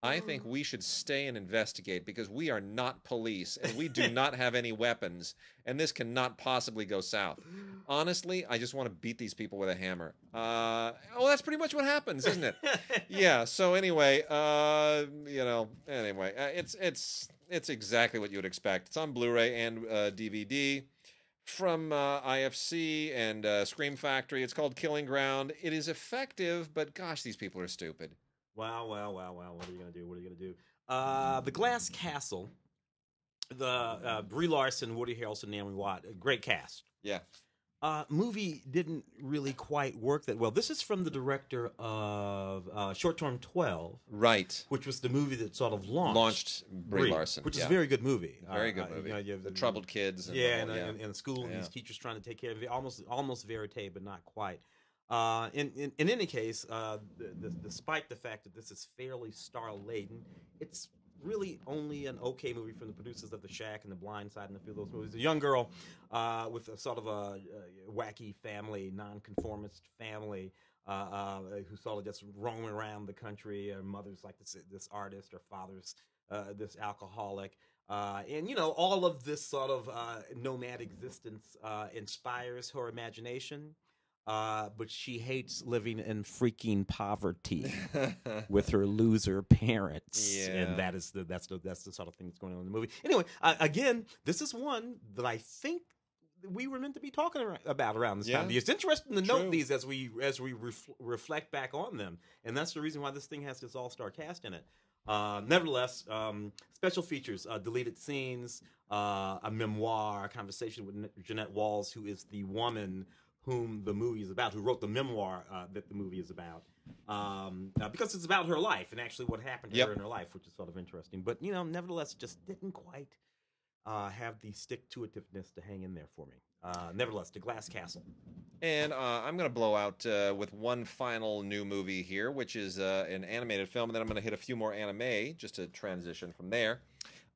I think we should stay and investigate, because we are not police and we do not have any weapons, and this cannot possibly go south. Honestly, I just want to beat these people with a hammer. That's pretty much what happens, isn't it? Yeah. So anyway, it's exactly what you would expect. It's on Blu-ray and DVD. From IFC and Scream Factory. It's called Killing Ground. It is effective, but gosh, these people are stupid. Wow. What are you going to do? The Glass Castle, the Brie Larson, Woody Harrelson, Naomi Watt, great cast. Yeah. Movie didn't really quite work that well. This is from the director of Short Term 12. Right. Which was the movie that sort of launched Brie Larson. Which is a very good movie. Very good movie. You have the troubled kids. And in school, these teachers trying to take care of it. Almost verite, but not quite. In any case, despite the fact that this is fairly star-laden, it's really only an okay movie from the producers of The Shack and The Blind Side and a few of those movies. A young girl with a sort of a wacky family, nonconformist family, who sort of just roaming around the country. Her mother's like this artist, her father's this alcoholic. And, all of this sort of nomad existence inspires her imagination. But she hates living in freaking poverty with her loser parents, and that's the sort of thing that's going on in the movie. Anyway, again, this is one that I think we were meant to be talking about around this time. It's interesting to note these as we reflect back on them, and that's the reason why this thing has this all-star cast in it. Nevertheless, special features, deleted scenes, a memoir, a conversation with Jeanette Walls, who is the woman whom the movie is about, who wrote the memoir that the movie is about, because it's about her life and actually what happened to her in her life, which is sort of interesting. But, nevertheless, just didn't quite have the stick-to-itiveness to hang in there for me. Nevertheless, The Glass Castle. And I'm going to blow out with one final new movie here, which is an animated film, and then I'm going to hit a few more anime just to transition from there.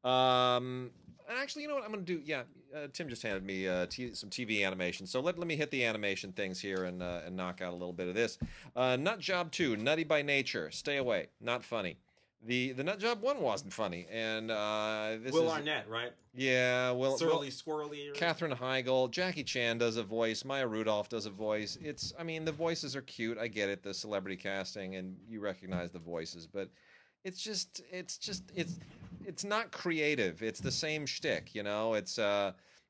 And actually, you know what I'm going to do? Yeah, Tim just handed me some TV animation. So let me hit the animation things here and knock out a little bit of this. Nut Job 2, Nutty by Nature. Stay away. Not funny. The Nut Job 1 wasn't funny. And this Will Arnett, right? Yeah. Squirrely. Katherine Heigl. Jackie Chan does a voice. Maya Rudolph does a voice. The voices are cute. I get it, the celebrity casting, and you recognize the voices. But it's not creative. It's the same shtick, It's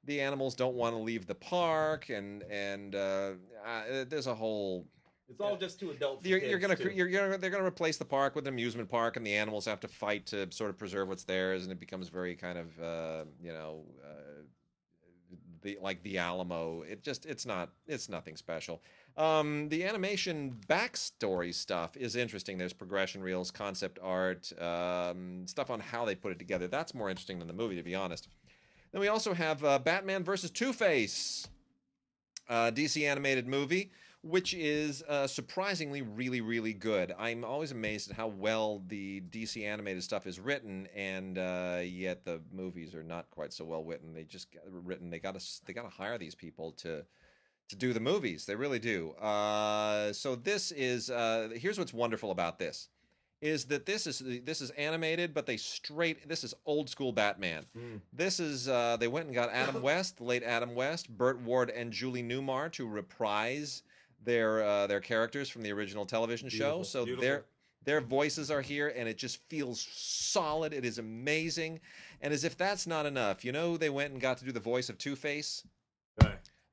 the animals don't want to leave the park, and there's a whole. It's all just too adult. They're gonna replace the park with an amusement park, and the animals have to fight to sort of preserve what's theirs, and it becomes very kind of like the Alamo. It's nothing special. The animation backstory stuff is interesting. There's progression reels, concept art, stuff on how they put it together. That's more interesting than the movie, to be honest. Then we also have Batman vs. Two-Face, DC animated movie, which is surprisingly really, really good. I'm always amazed at how well the DC animated stuff is written, and yet the movies are not quite so well written. They just got written. They got to hire these people to do the movies. They really do. So this is here's what's wonderful about this. Is that this is animated, but this is old school Batman. This is they went and got Adam West, the late Adam West, Burt Ward, and Julie Newmar to reprise their characters from the original television show. So their voices are here, and it just feels solid. It is amazing. And as if that's not enough, you know, they went and got to do the voice of Two-Face.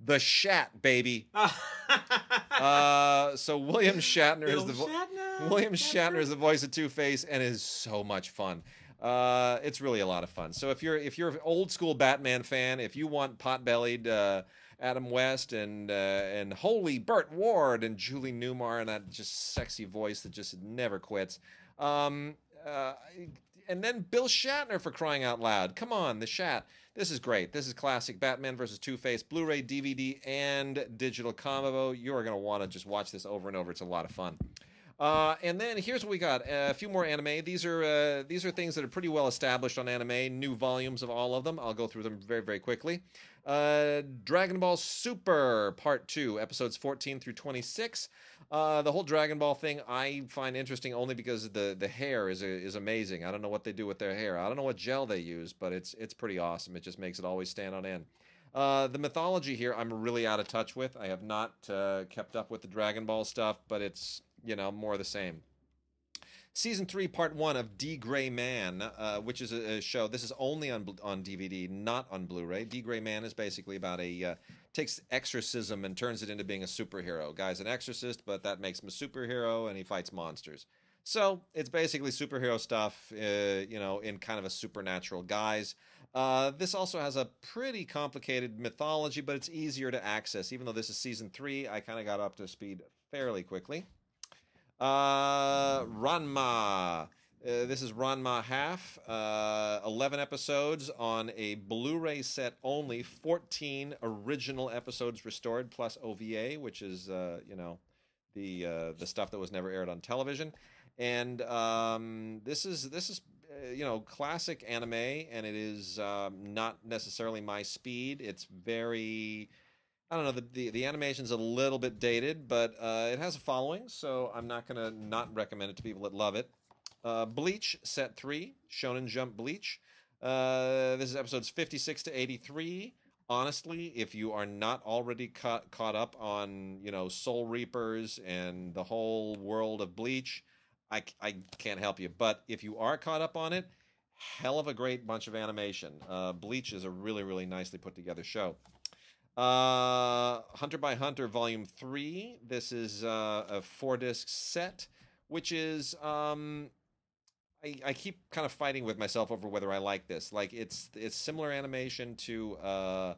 The Shat, baby. So William Shatner is the voice of Two-Face, and is so much fun. It's really a lot of fun. So if you're an old school Batman fan, if you want pot-bellied Adam West and holy Burt Ward and Julie Newmar and that just sexy voice that just never quits, and then Bill Shatner, for crying out loud. Come on, the Shat. This is great. This is classic Batman versus Two-Face, Blu-ray, DVD, and digital combo. You are going to want to just watch this over and over. It's a lot of fun. And then here's what we got. A few more anime. These are things that are pretty well established on anime. New volumes of all of them. I'll go through them very, very quickly. Dragon Ball Super Part 2, episodes 14 through 26. The whole Dragon Ball thing I find interesting only because the hair is amazing. I don't know what they do with their hair. I don't know what gel they use, but it's pretty awesome. It just makes it always stand on end. The mythology here I'm really out of touch with. I have not kept up with the Dragon Ball stuff, but it's, you know, more of the same. Season 3, Part 1 of D.Gray-man, which is a show. This is only on DVD, not on Blu-ray. D.Gray-man is basically about takes exorcism and turns it into being a superhero. Guy's an exorcist, but that makes him a superhero, and he fights monsters. So it's basically superhero stuff, you know, in kind of a supernatural guise. This also has a pretty complicated mythology, but it's easier to access. Even though this is Season 3, I kind of got up to speed fairly quickly. Ranma. This is Ranma half. 11 episodes on a Blu-ray set only. 14 original episodes restored plus OVA, which is you know, the stuff that was never aired on television. And this is you know, classic anime, and it is not necessarily my speed. It's very, I don't know, the animation's a little bit dated, but it has a following, so I'm not going to not recommend it to people that love it. Bleach Set 3, Shonen Jump Bleach. This is episodes 56 to 83. Honestly, if you are not already caught up on, you know, Soul Reapers and the whole world of Bleach, I can't help you. But if you are caught up on it, hell of a great bunch of animation. Bleach is a really, really nicely put together show. Hunter x Hunter Volume 3. This is a 4-disc set, which is I keep kind of fighting with myself over whether I like this. Like it's similar animation to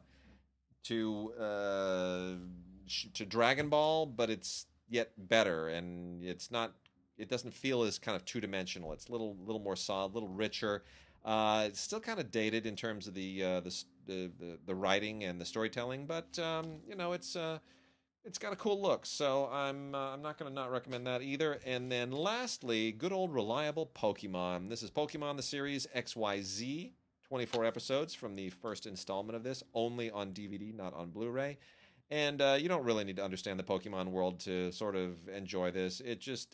Dragon Ball, but it's yet better, and it's not. It doesn't feel as kind of two-dimensional. It's a little more solid, a little richer. It's still kind of dated in terms of the writing and the storytelling, but you know, it's got a cool look. So I'm not going to not recommend that either. And then lastly, good old reliable Pokemon. This is Pokemon the series XYZ, 24 episodes from the first installment of this, only on DVD, not on Blu-ray. And you don't really need to understand the Pokemon world to sort of enjoy this. It's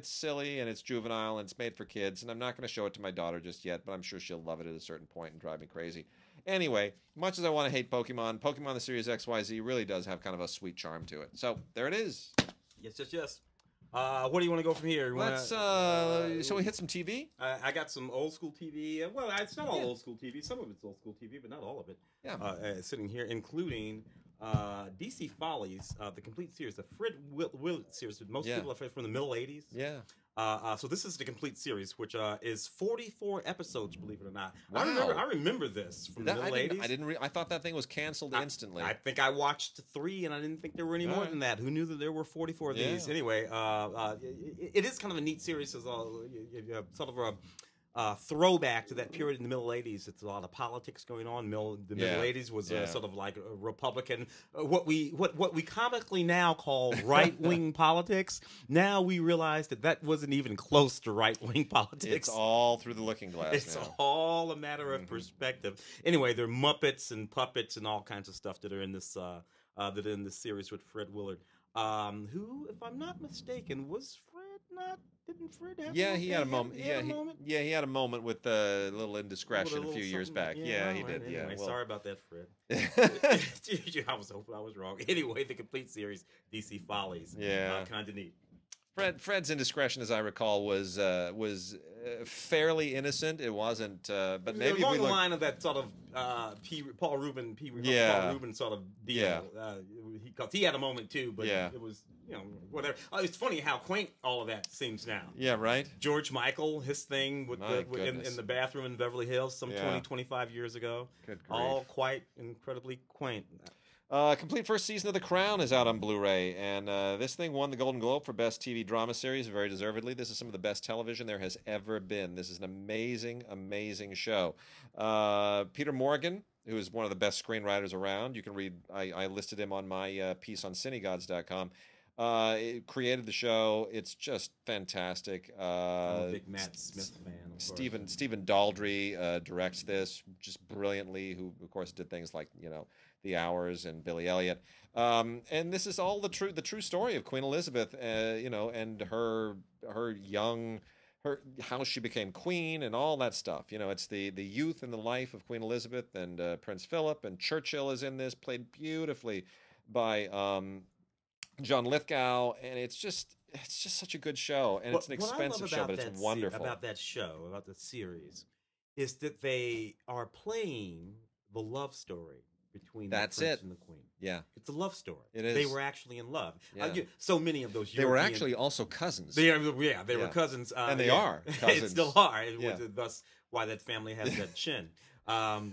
silly and it's juvenile and it's made for kids. And I'm not going to show it to my daughter just yet, but I'm sure she'll love it at a certain point and drive me crazy. Anyway, much as I want to hate Pokemon, Pokemon the series XYZ really does have kind of a sweet charm to it. So there it is. Yes. Where do you want to go from here? So we hit some TV? I got some old school TV. Well, it's not all old school TV. Some of it's old school TV, but not all of it. Yeah. Sitting here, including DC Follies, the complete series, the Fred Willard series that most people are from the middle 80s. Yeah. So this is the complete series, which is 44 episodes, believe it or not. Wow. I remember this from the middle 80s. I thought that thing was canceled instantly. I think I watched 3, and I didn't think there were any more than that. Who knew that there were 44 of these? Anyway, it is kind of a neat series. As sort of a throwback to that period in the middle 80s. It's a lot of politics going on. The middle 80s was sort of like a Republican, what we comically now call right-wing politics. Now we realize that wasn't even close to right-wing politics. It's all through the looking glass. It's all a matter of perspective. Anyway, there are Muppets and puppets and all kinds of stuff that are in this series with Fred Willard, who, if I'm not mistaken, was Fred not? Didn't Fred have Yeah, he had a moment. He had a moment? Yeah, he had a moment with a little indiscretion a few years back. Yeah, he did. Anyway, yeah, well. sorry about that, Fred. I was hoping I was wrong. Anyway, the complete series, DC Follies. Yeah, kind of neat. Fred's indiscretion, as I recall, was fairly innocent. It wasn't, but maybe along the line of that sort of Paul Rubin sort of deal. Yeah. Because he had a moment too, but it was whatever. It's funny how quaint all of that seems now. Yeah, right. George Michael, his thing with in the bathroom in Beverly Hills some 25 years ago. Good grief. All quite incredibly quaint. Complete first season of The Crown is out on Blu-ray, and this thing won the Golden Globe for Best TV Drama Series, very deservedly. This is some of the best television there has ever been. This is an amazing, amazing show. Peter Morgan, who is one of the best screenwriters around, you can read, I listed him on my piece on CineGods.com, created the show. It's just fantastic. I'm a big Matt Smith fan. Stephen Daldry directs this just brilliantly, who, of course, did things like, The Hours and Billy Elliot. And this is all the true story of Queen Elizabeth, and her how she became queen and all that stuff. It's the youth and the life of Queen Elizabeth, and Prince Philip, and Churchill is in this, played beautifully by John Lithgow, and it's just such a good show, and it's an expensive show, but it's wonderful. About that show, about the series, is that they are playing the love story between the prince and the queen. Yeah, it's a love story. It is. They were actually in love. Yeah. So many of those. They were actually also cousins. They were cousins, and they are cousins. They still are. Thus, why that family has that chin. But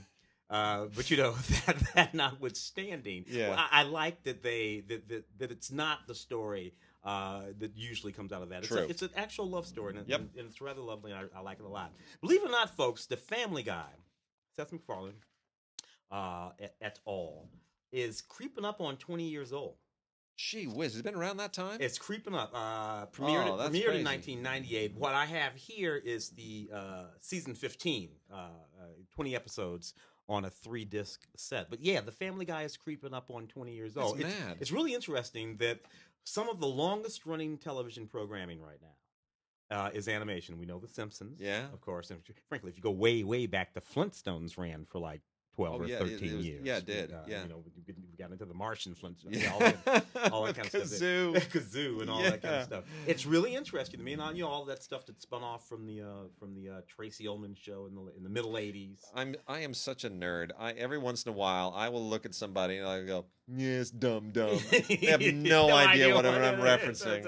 that notwithstanding, I like that that it's not the story that usually comes out of that. It's an actual love story, and it's rather lovely. And I like it a lot. Believe it or not, folks, the Family Guy, Seth MacFarlane, et al., is creeping up on 20 years old. Gee whiz, it's been around that time? It's creeping up. Premiered in 1998. What I have here is the season 15, 20 episodes on a 3-disc set. But yeah, the Family Guy is creeping up on 20 years old. That's mad. It's really interesting that some of the longest running television programming right now is animation. We know The Simpsons, of course. And frankly, if you go way, way back, the Flintstones ran for like 12 or 13 years. Yeah, it did. We got into the Martian Flintstones, all that kind of stuff. Kazoo and all that kind of stuff. It's really interesting to me, and all that stuff that spun off from the Tracy Ullman show in the middle '80s. I am such a nerd. Every once in a while I will look at somebody and I go, "Yes, dumb." They have no idea what I'm referencing.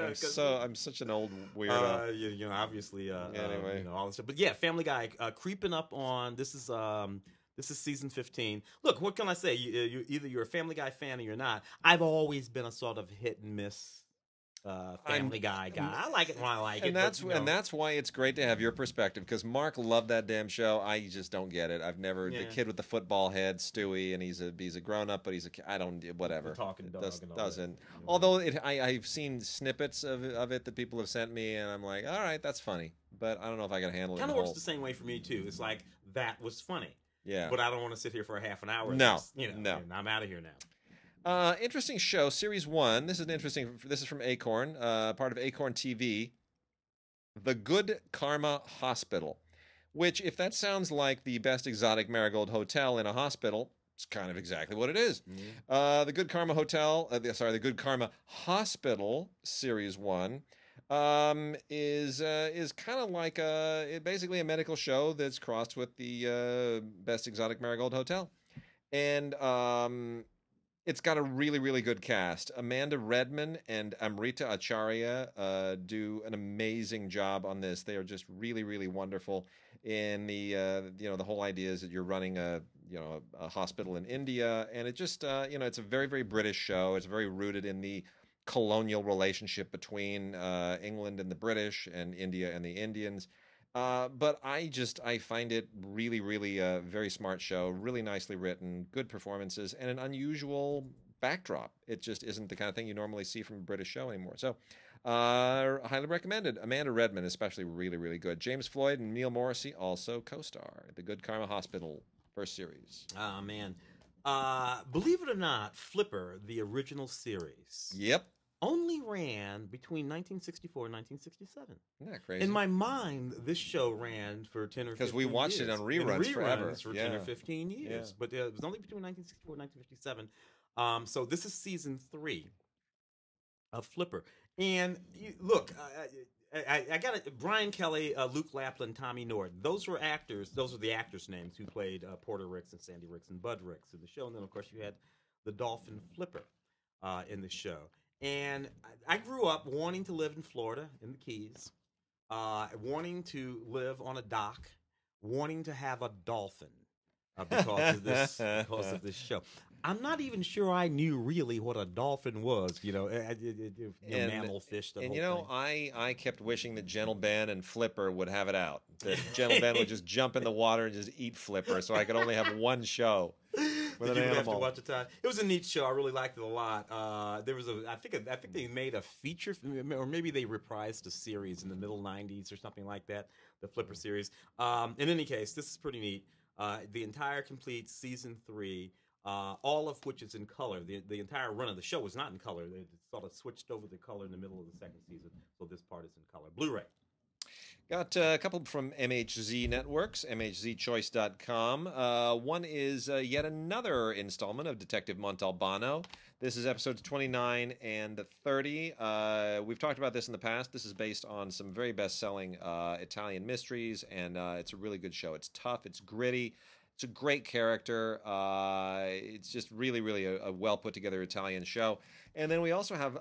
I'm such an old weirdo. Obviously. Anyway, all this stuff. But yeah, Family Guy creeping up on this is season 15. Look, what can I say? Either you're a Family Guy fan or you're not. I've always been a sort of hit and miss Family Guy guy. I like it when I like it. And that's why it's great to have your perspective, because Mark loved that damn show. I just don't get it. I've never the kid with the football head, Stewie, and he's a grown up, but I don't whatever. The talking dog doesn't. Although I've seen snippets of it that people have sent me, and I'm like, all right, that's funny, but I don't know if I can handle it. Kind of works the same way for me too. It's like that was funny. Yeah, but I don't want to sit here for a half an hour. No, no. I'm out of here now. Interesting show, series 1. This is from Acorn, part of Acorn TV. The Good Karma Hospital, which, if that sounds like the best exotic marigold hotel in a hospital, it's kind of exactly what it is. Mm-hmm. The Good Karma The Good Karma Hospital, series 1. Is kind of like basically a medical show that's crossed with the Best Exotic Marigold Hotel, and it's got a really, really good cast. Amanda Redman and Amrita Acharya do an amazing job on this. They are just really, really wonderful. In the the whole idea is that you're running a hospital in India, and it just it's a very, very British show. It's very rooted in the colonial relationship between England and the British and India and the Indians. But I find it really, really a very smart show, really nicely written, good performances, and an unusual backdrop. It just isn't the kind of thing you normally see from a British show anymore. So highly recommended. Amanda Redman especially really, really good. James Floyd and Neil Morrissey also co-star. The Good Karma Hospital, first series. Oh, man. Believe it or not, Flipper, the original series. Yep. only ran between 1964 and 1967. Isn't that crazy? In my mind, this show ran for 10 or 15 years. Because we watched it on reruns forever. For 10 or 15 years. But it was only between 1964 and 1957. So this is season 3 of Flipper. And look, I got it. Brian Kelly, Luke Lapland, Tommy Norton. Those were actors. Those are the actors' names who played Porter Ricks and Sandy Ricks and Bud Ricks in the show. And then, of course, you had the Dolphin Flipper in the show. And I grew up wanting to live in Florida, in the Keys, wanting to live on a dock, wanting to have a dolphin because of this show. I'm not even sure I knew really what a dolphin was, mammal fish. And I kept wishing that Gentle Ben and Flipper would have it out. That Gentle Ben would just jump in the water and just eat Flipper, so I could only have one show with an animal. Have to watch the time. It was a neat show. I really liked it a lot. There was I think they made a feature, or maybe they reprised a series in the middle '90s or something like that. The Flipper series. In any case, this is pretty neat. The entire complete season 3. All of which is in color. The entire run of the show was not in color. They sort of switched over the color in the middle of the second season, so this part is in color. Blu-ray. Got a couple from MHZ Networks, MHZChoice.com. One is yet another installment of Detective Montalbano. This is episodes 29 and 30. We've talked about this in the past. This is based on some very best-selling Italian mysteries, and it's a really good show. It's tough. It's gritty. It's a great character. It's just really, really a well put together Italian show. And then we also have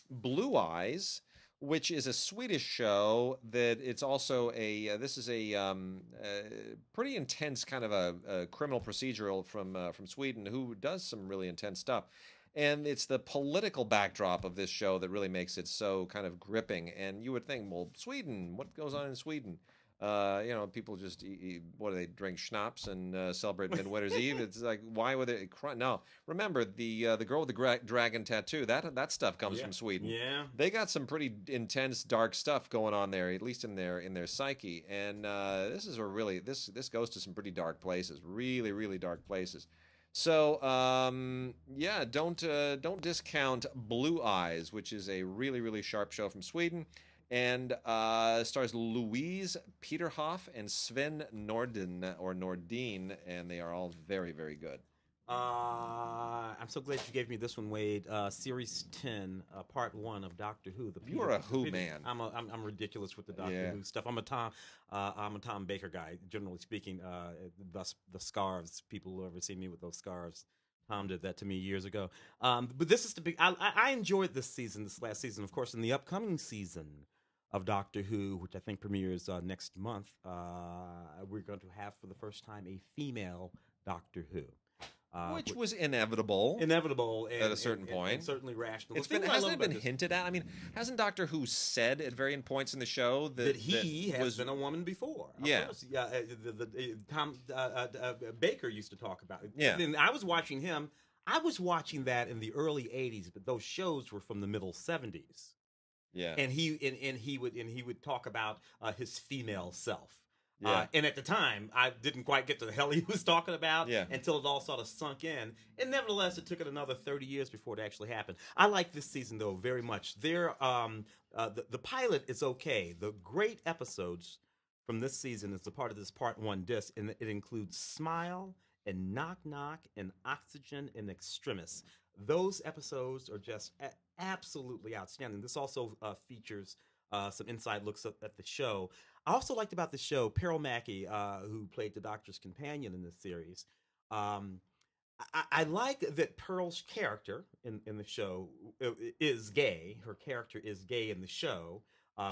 Blue Eyes, which is a Swedish show that it's also this is a pretty intense kind of a criminal procedural from Sweden who does some really intense stuff. And it's the political backdrop of this show that really makes it so kind of gripping. And you would think, well, Sweden, what goes on in Sweden? People just what do they drink schnapps and celebrate Midwinter's Eve? It's like, why would they cry? No, remember the girl with the dragon tattoo. That stuff comes from Sweden. Yeah, they got some pretty intense, dark stuff going on there, at least in their psyche. And this is this goes to some pretty dark places, really, really dark places. So don't discount Blue Eyes, which is a really, really sharp show from Sweden. And stars Louise Peterhoff and Sven Nordin, and they are all very, very good. I'm so glad you gave me this one, Wade. Series 10, Part 1 of Doctor Who. You are a Who man. I'm ridiculous with the Doctor Who stuff. I'm a Tom Baker guy, generally speaking. Thus the scarves. People who ever see me with those scarves. Tom did that to me years ago. But this is the big. I enjoyed this last season. Of course, in the upcoming season of Doctor Who, which I think premieres next month, we're going to have for the first time a female Doctor Who. Which was inevitable. At a certain point. And certainly rational. Hasn't it been hinted at? I mean, hasn't Doctor Who said at varying points in the show that he has been a woman before? Yeah. Tom Baker used to talk about it. Yeah. And I was watching him. I was watching that in the early 80s, but those shows were from the middle 70s. Yeah. And he would talk about his female self. Yeah. And at the time, I didn't quite get to the hell he was talking about until it all sort of sunk in. And nevertheless, it took it another 30 years before it actually happened. I like this season, though, very much. The pilot is okay. The great episodes from this season is a part of this Part 1 disc, and it includes Smile and Knock Knock and Oxygen and Extremis. Those episodes are just absolutely outstanding. This also features some inside looks at the show. I also liked about the show, Pearl Mackie, who played the Doctor's companion in this series. I like that Pearl's character in the show is gay. Her character is gay in the show.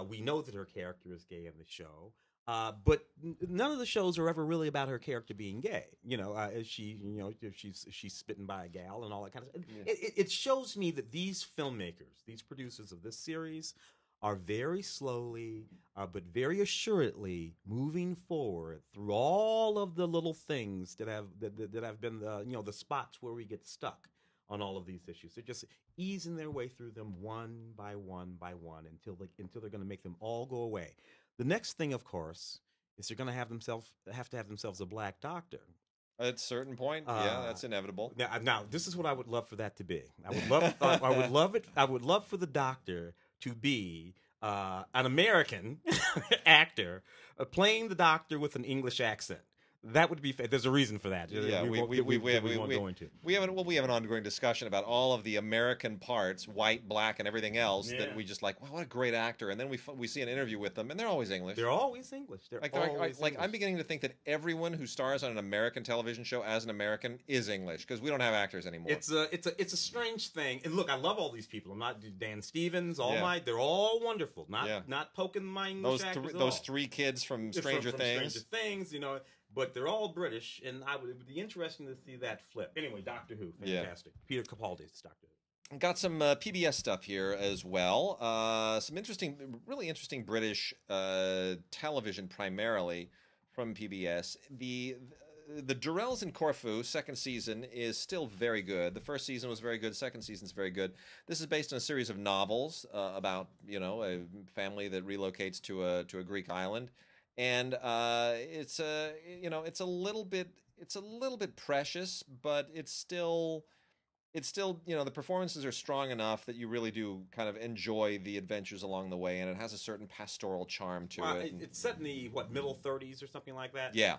We know that her character is gay in the show. But none of the shows are ever really about her character being gay. If she's spitting by a gal and all that kind of stuff. Yeah. It shows me that these filmmakers, these producers of this series, are very slowly, but very assuredly moving forward through all of the little things that have been the spots where we get stuck on all of these issues. They're just easing their way through them one by one by one until they're going to make them all go away. The next thing, of course, is they're going to have to have themselves a black doctor. At a certain point, yeah, that's inevitable. Now, this is what I would love for that to be. I would love, I would love it. I would love for the Doctor to be an American actor playing the Doctor with an English accent. That would be. There's a reason for that. Yeah, we won't go into. We have an ongoing discussion about all of the American parts, white, black, and everything else that we just like. Wow, what a great actor! And then we see an interview with them, and they're always English. They're always English. I'm beginning to think that everyone who stars on an American television show as an American is English because we don't have actors anymore. It's a strange thing. And look, I love all these people. I'm not Dan Stevens. They're all wonderful. Not poking my English actors at all. Those three kids from Stranger Things. But they're all British, and it would be interesting to see that flip. Anyway, Doctor Who, fantastic. Yeah. Peter Capaldi's Doctor Who. Got some PBS stuff here as well. Some really interesting British television, primarily from PBS. The Durrells in Corfu second season is still very good. The first season was very good. Second season is very good. This is based on a series of novels about a family that relocates to a Greek island. And it's a little bit precious, but it's still the performances are strong enough that you really do kind of enjoy the adventures along the way, and it has a certain pastoral charm to it. It's set in the middle 30s or something like that. Yeah,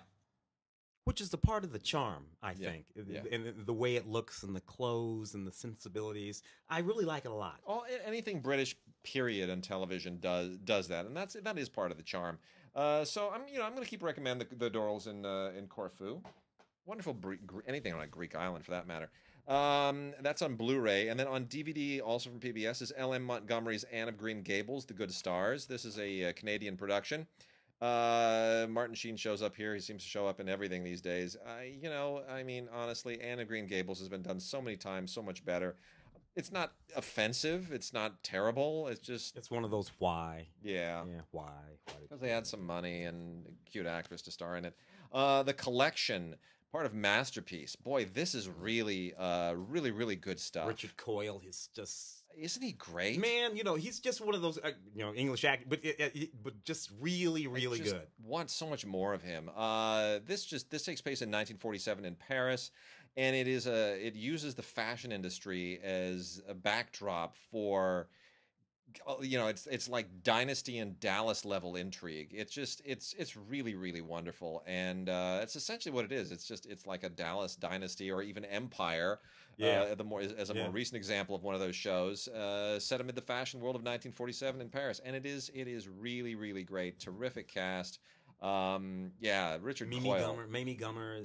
which is the part of the charm, I think, and the way it looks and the clothes and the sensibilities. I really like it a lot. Anything British period on television does that, and that is part of the charm. So I'm going to keep recommending the Durrells in Corfu. Wonderful anything on a Greek island for that matter. That's on Blu-ray, and then on DVD, also from PBS, is L.M. Montgomery's Anne of Green Gables: The Good Stars. This is a Canadian production. Martin Sheen shows up here. He seems to show up in everything these days. Honestly, Anne of Green Gables has been done so many times, so much better. It's not offensive. It's not terrible. It's one of those why. Yeah. Yeah. Why? Because they had some money and a cute actress to star in it. The Collection, part of Masterpiece. Boy, this is really, really, really good stuff. Richard Coyle is just. Isn't he great? Man, he's just one of those, English actors, but just really, really good. Want so much more of him. This takes place in 1947 in Paris. And it uses the fashion industry as a backdrop for, it's like Dynasty and Dallas level intrigue. It's really, really wonderful, and it's essentially what it is. It's like a Dallas Dynasty or even Empire. More recent example of one of those shows set amid the fashion world of 1947 in Paris, and it is really, really great. Terrific cast. Richard Coyle. Mamie Gummer,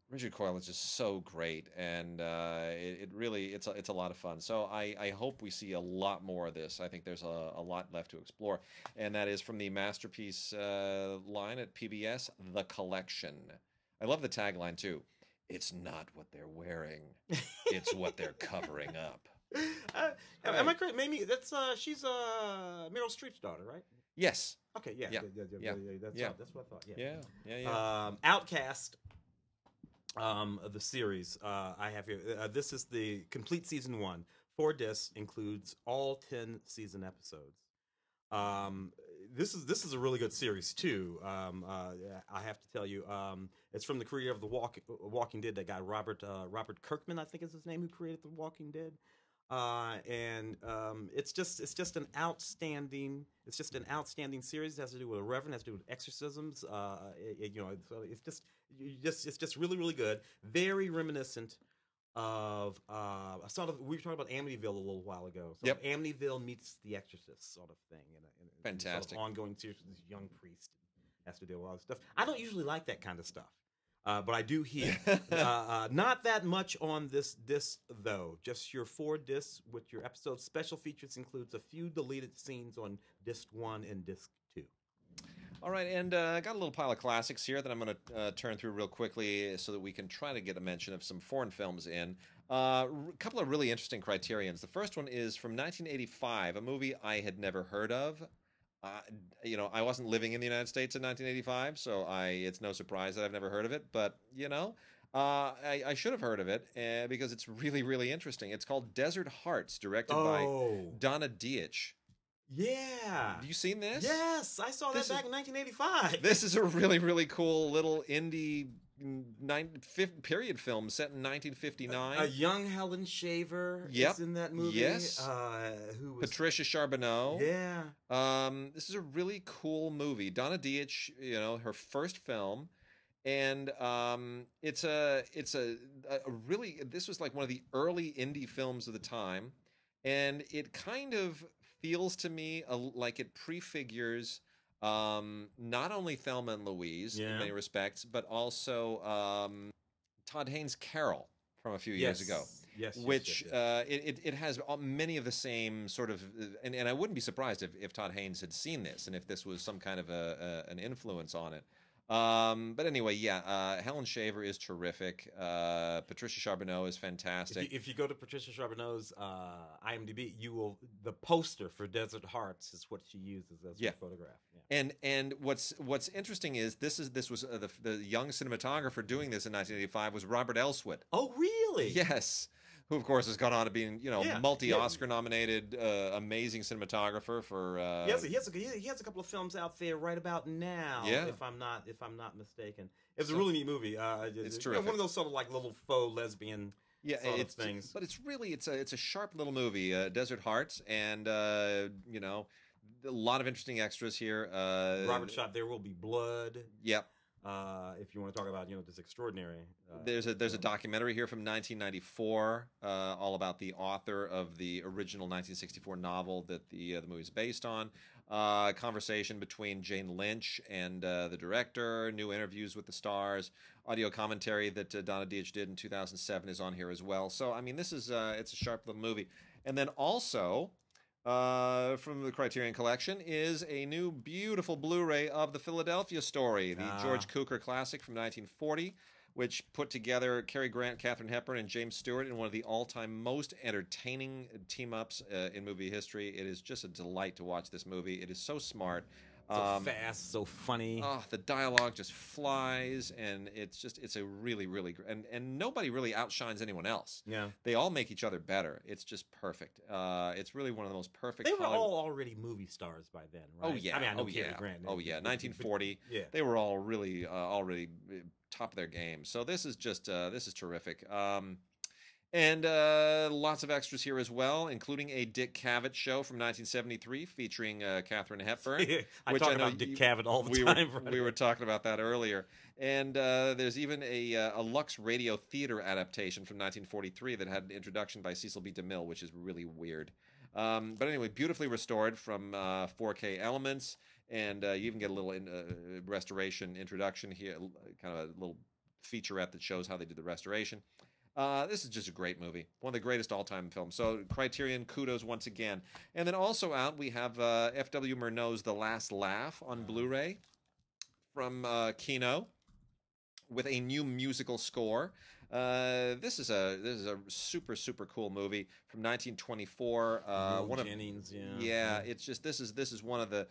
Richard Coyle is just so great, and it's a lot of fun. So I hope we see a lot more of this. I think there's a lot left to explore, and that is from the Masterpiece line at PBS, The Collection. I love the tagline too. It's not what they're wearing; it's what they're covering up. Am I correct? Mamie, she's Meryl Streep's daughter, right? Yes. Okay. Yeah. That's what I thought. Yeah. Outcast. The series I have here. This is the complete season 1. 4 discs, includes all 10 season episodes. This is a really good series too. I have to tell you, it's from the creator of the Walking Dead. That guy Robert Kirkman, I think is his name, who created the Walking Dead. It's just an outstanding series. It has to do with a reverend, has to do with exorcisms. It's just really, really good. Very reminiscent of we were talking about Amityville a little while ago. So Amityville meets The Exorcist sort of thing. Fantastic. Sort of ongoing series with this young priest has to deal with all this stuff. I don't usually like that kind of stuff. But I do here. Not that much on this disc, though. Just your 4 discs with your episodes. Special features includes a few deleted scenes on disc 1 and disc 2. All right, and I got a little pile of classics here that I'm going to turn through real quickly so that we can try to get a mention of some foreign films in. A couple of really interesting Criterions. The first one is from 1985, a movie I had never heard of. I wasn't living in the United States in 1985, so it's no surprise that I've never heard of it. But I should have heard of it because it's really, really interesting. It's called Desert Hearts, directed by Donna Dietsch. Yeah. Have you seen this? Yes, I saw that back in 1985. This is a really, really cool little indie period film set in 1959. A young Helen Shaver is in that movie. Yes. Who was Patricia Charbonneau. Yeah. This is a really cool movie. Donna Dietsch, her first film. And it's a really, this was like one of the early indie films of the time, and it kind of feels to me like it prefigures not only Thelma and Louise in many respects, but also Todd Haynes' Carol from a few years ago. Which it has many of the same sort of, and I wouldn't be surprised if Todd Haynes had seen this and if this was some kind of an influence on it. But anyway, Helen Shaver is terrific. Patricia Charbonneau is fantastic. If you go to Patricia Charbonneau's IMDb, the poster for Desert Hearts is what she uses as her photograph. Yeah. And what's interesting is this was the young cinematographer doing this in 1985 was Robert Elswit. Oh, really? Yes. Who, of course, has gone on to being, multi-Oscar nominated, amazing cinematographer for. He has a couple of films out there right about now. If I'm not mistaken, it's a really neat movie. It's terrific. One of those sort of like little faux lesbian. Sort of things. But it's a sharp little movie, Desert Hearts, and a lot of interesting extras here. Robert shot There Will Be Blood. Yep. If you want to talk about this extraordinary, there's a documentary here from 1994 all about the author of the original 1964 novel that the movie is based on. Conversation between Jane Lynch and the director. New interviews with the stars. Audio commentary that Donna Dietsch did in 2007 is on here as well. So I mean, this is it's a sharp little movie. And then also. From the Criterion Collection is a new beautiful Blu-ray of The Philadelphia Story, the George Cukor classic from 1940, which put together Cary Grant, Katharine Hepburn, and James Stewart in one of the all-time most entertaining team-ups in movie history. It is just a delight to watch this movie. It is so smart. So fast, so funny. The dialogue just flies, and it's a really, really great, and nobody really outshines anyone else. Yeah, they all make each other better. It's just perfect. It's really one of the most perfect. They were all already movie stars by then, right? Oh yeah, I mean, I know Cary Grant. 1940. Yeah, they were all really already top of their game. So this is terrific. And lots of extras here as well, including a Dick Cavett show from 1973 featuring Katharine Hepburn. I talk about Dick Cavett all the time. We were talking about that earlier. And there's even a Lux Radio Theater adaptation from 1943 that had an introduction by Cecil B. DeMille, which is really weird. But anyway, beautifully restored from 4K Elements. And you even get a little restoration introduction here, kind of a little featurette that shows how they did the restoration. This is just a great movie. One of the greatest all-time films. So Criterion, kudos once again. And then also out, we have F.W. Murnau's The Last Laugh on Blu-ray from Kino with a new musical score. This is a super, super cool movie from 1924. Jennings, it's just this is one of the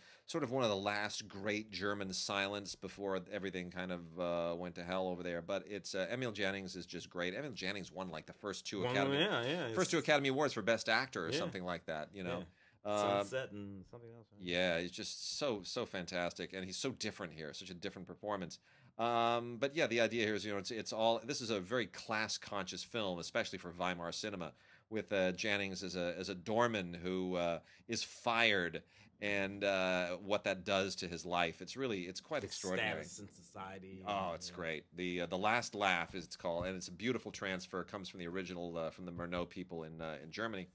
last great German silents before everything kind of went to hell over there. But it's Emil Jennings is just great. Emil Jennings won like the first two Academy Awards for Best Actor or something like that. Sunset and something else. Right? Yeah, he's just so fantastic, and he's so different here. Such a different performance. But yeah, the idea here is, it's all. This is a very class-conscious film, especially for Weimar cinema, with Jennings as a doorman who is fired, and what that does to his life. It's quite extraordinary. Status in society. Oh, it's great. The Last Laugh is it's called, and it's a beautiful transfer. It comes from the original from the Murnau people in Germany.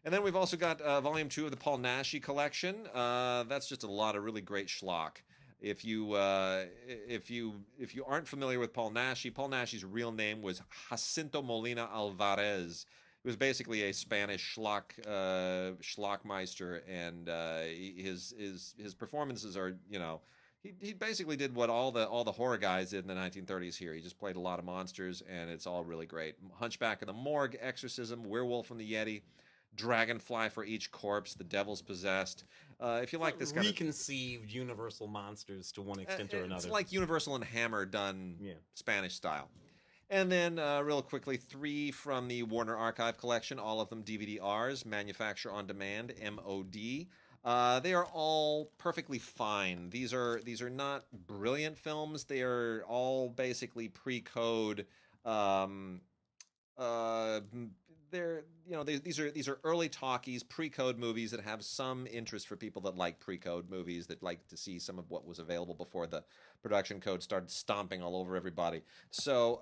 And then we've also got Volume 2 of the Paul Naschy collection. That's just a lot of really great schlock. If you aren't familiar with Paul Naschy's real name was Jacinto Molina Alvarez. He was basically a Spanish schlockmeister, and his performances are, he basically did what all the horror guys did in the 1930s here. He just played a lot of monsters, and it's all really great. Hunchback of the Morgue, Exorcism, Werewolf from the Yeti, Dragonfly for Each Corpse, The Devil's Possessed. If you like this kind of reconceived Universal monsters to one extent or another, it's like Universal and Hammer done Spanish style. And then, real quickly, 3 from the Warner Archive collection, all of them DVD-Rs, Manufacture on Demand, MOD. They are all perfectly fine. These are not brilliant films. They are all basically pre-code. Um, uh, they're these are early talkies, pre-code movies that have some interest for people that like pre-code movies, that like to see some of what was available before the production code started stomping all over everybody. So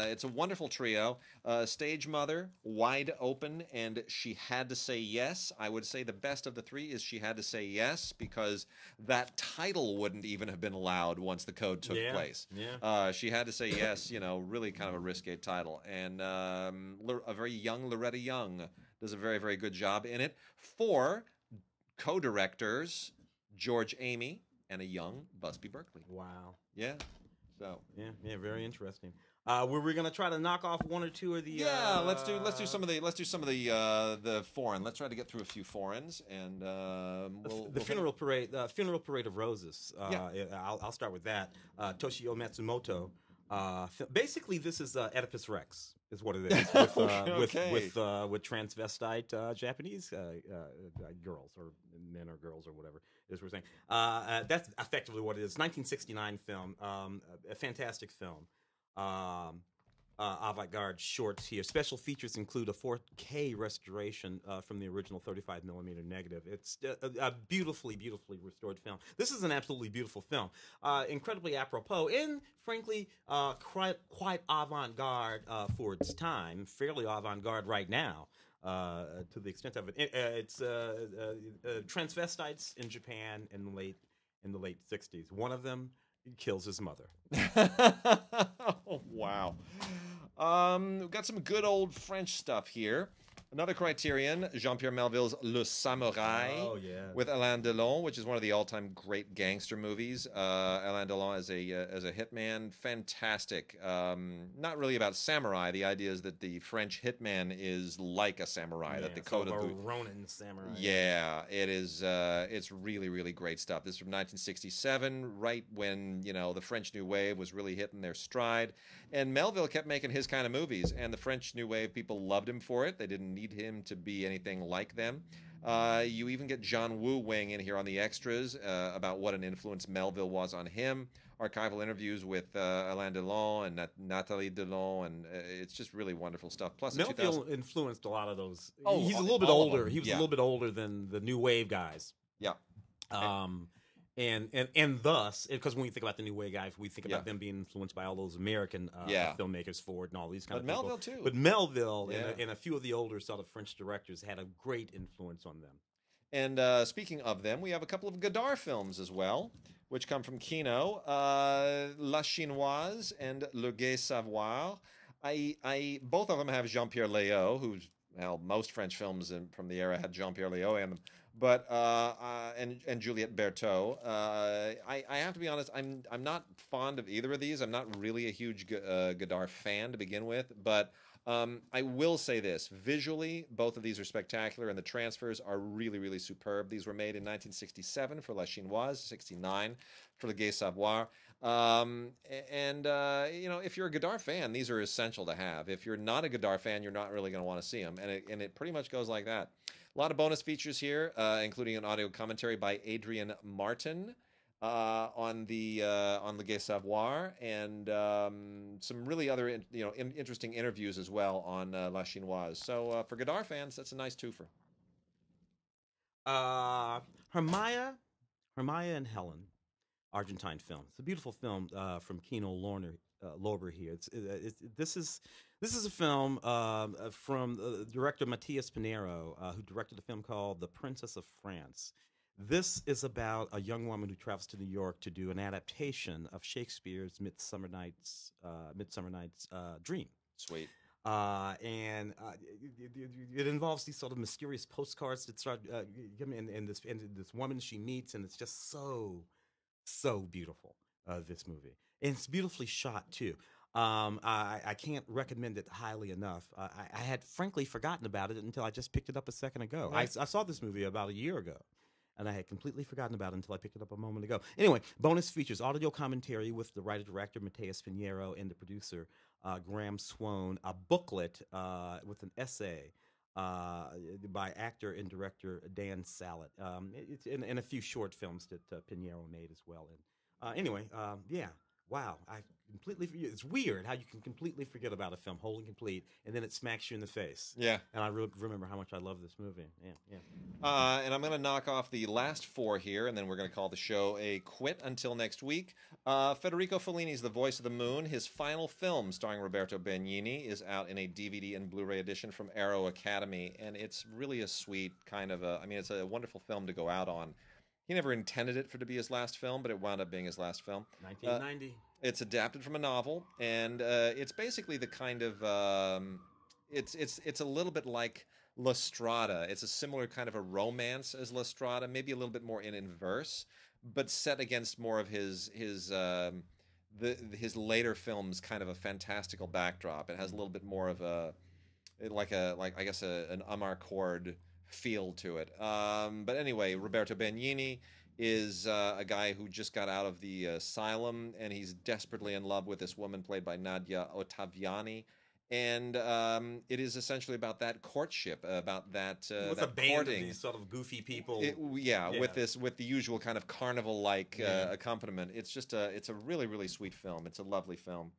it's a wonderful trio. Stage Mother, Wide Open, and She Had to Say Yes. I would say the best of the three is She Had to Say Yes, because that title wouldn't even have been allowed once the code took place. Yeah. She Had to Say Yes, really kind of a risque title. And a very young Loretta Young does a very, very good job in it. 4 co-directors, George Amy and a young Busby Berkeley. Wow. Yeah. So. Yeah, very interesting. Were we gonna try to knock off one or two of the? Yeah, let's do some of the foreign. Let's try to get through a few foreigns, and the funeral parade. Funeral Parade of Roses. I'll start with that. Toshio Matsumoto. Basically, this is Oedipus Rex, is what it is, with transvestite Japanese girls or men or girls or whatever it is we're saying. That's effectively what it is. 1969 film, a fantastic film. Avant-garde shorts here. Special features include a 4K restoration from the original 35mm negative. It's a beautifully, beautifully restored film. This is an absolutely beautiful film. Incredibly apropos and, frankly, quite avant-garde for its time. Fairly avant-garde right now. To the extent of it, it's transvestites in Japan in the late 60s. One of them kills his mother. Oh, wow. We've got some good old French stuff here. Another Criterion, Jean-Pierre Melville's Le Samouraï, with Alain Delon, which is one of the all-time great gangster movies. Alain Delon as a hitman, fantastic. Not really about samurai. The idea is that the French hitman is like a samurai. That the code of the Ronin samurai. Yeah, it is. It's really, really great stuff. This is from 1967, right when the French New Wave was really hitting their stride, and Melville kept making his kind of movies, and the French New Wave people loved him for it. They didn't need him to be anything like them. You even get John Woo weighing in here on the extras about what an influence Melville was on him. Archival interviews with Alain Delon and Nathalie Delon, and it's just really wonderful stuff. Plus, Melville influenced a lot of those. Oh, he's a little bit older. He was a little bit older than the New Wave guys. Yeah. And thus, because when we think about the New Wave guys, we think about them being influenced by all those American filmmakers, Ford and all these kind of people. Melville too. But Melville and a few of the older sort of French directors had a great influence on them. And speaking of them, we have a couple of Godard films as well, which come from Kino, La Chinoise and Le Gai Savoir. Both of them have Jean-Pierre Léaud, who's most French films from the era had Jean-Pierre Léaud in them. But and Juliette Berthaud. I have to be honest. I'm not fond of either of these. I'm not really a huge Godard fan to begin with. But I will say this: visually, both of these are spectacular, and the transfers are really, really superb. These were made in 1967 for La Chinoise, 69 for Le Gai Savoir. If you're a Godard fan, these are essential to have. If you're not a Godard fan, you're not really going to want to see them, and it pretty much goes like that. A lot of bonus features here, including an audio commentary by Adrian Martin on Le Gai Savoir, and some really other interesting interviews as well on La Chinoise. So for Godard fans, that's a nice twofer. Hermia and Helen, Argentine film. It's a beautiful film from Kino Lorber here. This is a film from director Matias Pinheiro, who directed a film called The Princess of France. This is about a young woman who travels to New York to do an adaptation of Shakespeare's Midsummer Night's Dream. Sweet. And it involves these sort of mysterious postcards that start and this woman she meets, and it's just so beautiful. This movie, and it's beautifully shot too. I can't recommend it highly enough. I had frankly forgotten about it until I just picked it up a second ago. Right. I saw this movie about a year ago, and I had completely forgotten about it until I picked it up a moment ago. Anyway, bonus features: audio commentary with the writer-director Matias Pinheiro and the producer Graham Swan, a booklet with an essay by actor and director Dan Sallet. It's in a few short films that Pinheiro made as well. And anyway, yeah, wow, I completely forget. It's weird how you can completely forget about a film, whole and complete, and then it smacks you in the face. Yeah. And I remember how much I love this movie. Yeah, yeah. And I'm going to knock off the last four here, and then we're going to call the show a quit until next week. Federico Fellini's The Voice of the Moon. His final film, starring Roberto Benigni, is out in a DVD and Blu-ray edition from Arrow Academy, and it's really a sweet kind of it's a wonderful film to go out on. He never intended it to be his last film, but it wound up being his last film. 1990. It's adapted from a novel, and it's basically the kind of it's a little bit like La Strada. It's a similar kind of a romance as La Strada, maybe a little bit more in verse, but set against more of his later films, kind of a fantastical backdrop. It has a little bit more of an Amarcord feel to it. But anyway, Roberto Benigni is a guy who just got out of the asylum, and he's desperately in love with this woman played by Nadia Ottaviani. And it is essentially about that courtship, about that with that a band courting. of these sort of goofy people. With the usual kind of carnival-like accompaniment. It's just it's a really, really sweet film. It's a lovely film.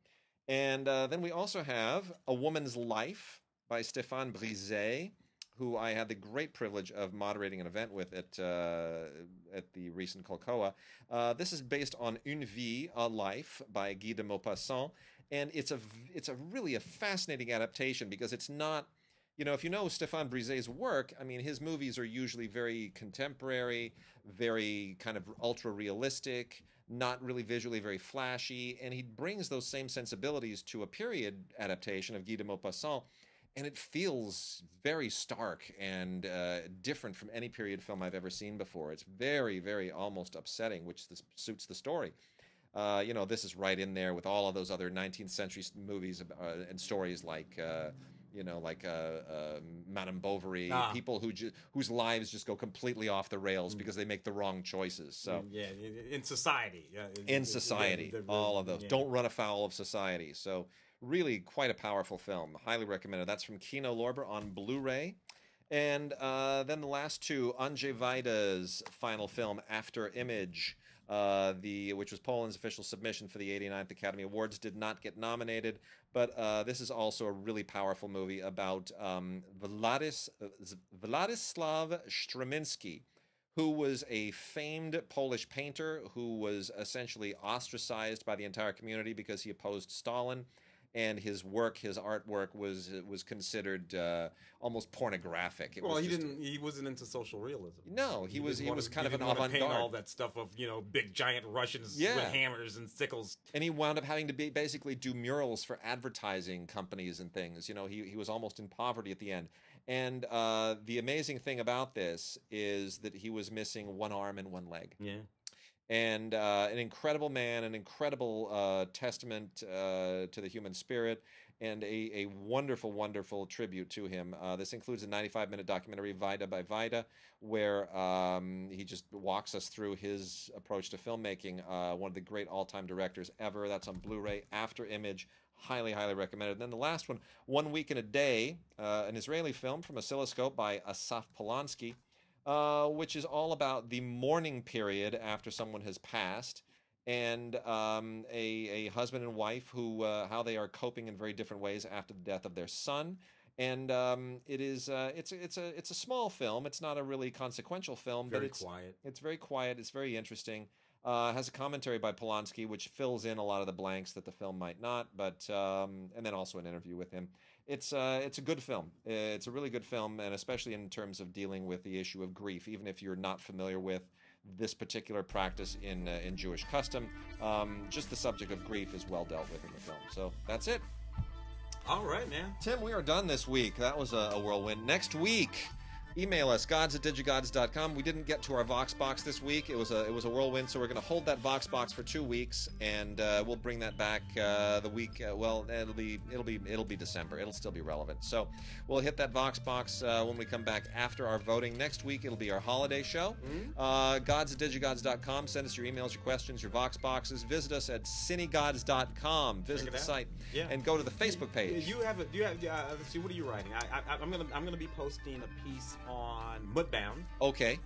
And then we also have A Woman's Life by Stéphane Brisé, who I had the great privilege of moderating an event with at the recent Colcoa. This is based on Une Vie, A Life by Guy de Maupassant, and it's a really fascinating adaptation because it's not, if you know Stéphane Brisé's work, I mean, his movies are usually very contemporary, very kind of ultra realistic, not really visually very flashy, and he brings those same sensibilities to a period adaptation of Guy de Maupassant. And it feels very stark and different from any period film I've ever seen before. It's very, very almost upsetting, which suits the story. This is right in there with all of those other 19th century movies and stories like Madame Bovary, people whose lives just go completely off the rails because they make the wrong choices. So in society, all of those don't run afoul of society. So. Really quite a powerful film. Highly recommended. That's from Kino Lorber on Blu-ray. And then the last two, Andrzej Wajda's final film, Afterimage, which was Poland's official submission for the 89th Academy Awards, did not get nominated. But this is also a really powerful movie about Władysław Straczynski, who was a famed Polish painter who was essentially ostracized by the entire community because he opposed Stalin. And his artwork was considered almost pornographic. He wasn't into social realism. No, he was kind of an avant-garde. Paint all that stuff of big giant Russians with hammers and sickles. And he wound up having to basically do murals for advertising companies and things. He was almost in poverty at the end. And the amazing thing about this is that he was missing one arm and one leg. Yeah. And an incredible man, an incredible testament to the human spirit, and a wonderful, wonderful tribute to him. This includes a 95-minute documentary, Wajda by Wajda, where he just walks us through his approach to filmmaking. One of the great all-time directors ever. That's on Blu-ray, Afterimage. Highly, highly recommended. And then the last one, One Week in a Day, an Israeli film from Oscilloscope by Asaf Polanski. Which is all about the mourning period after someone has passed, and a husband and wife who how they are coping in very different ways after the death of their son. And it's a small film. It's not a really consequential film, but it's quiet. It's very quiet. It's very interesting. Has a commentary by Polanski, which fills in a lot of the blanks that the film might not. But and then also an interview with him. It's a good film. It's a really good film, and especially in terms of dealing with the issue of grief. Even if you're not familiar with this particular practice in Jewish custom, just the subject of grief is well dealt with in the film. So that's it. All right, man. Tim, we are done this week. That was a whirlwind. Next week, Email us, gods@digigods.com. We didn't get to our Vox box this week. It was a whirlwind, so we're going to hold that Vox box for 2 weeks, and we'll bring that back the week. Well, it'll be December. It'll still be relevant. So we'll hit that Vox box when we come back after our voting. Next week it'll be our holiday show. Gods@digigods.com. Send us your emails, your questions, your Vox boxes. Visit us at cinegods.com. Visit the site and go to the Facebook page. Let's see, what are you writing? I'm gonna be posting a piece on Mudbound. Okay.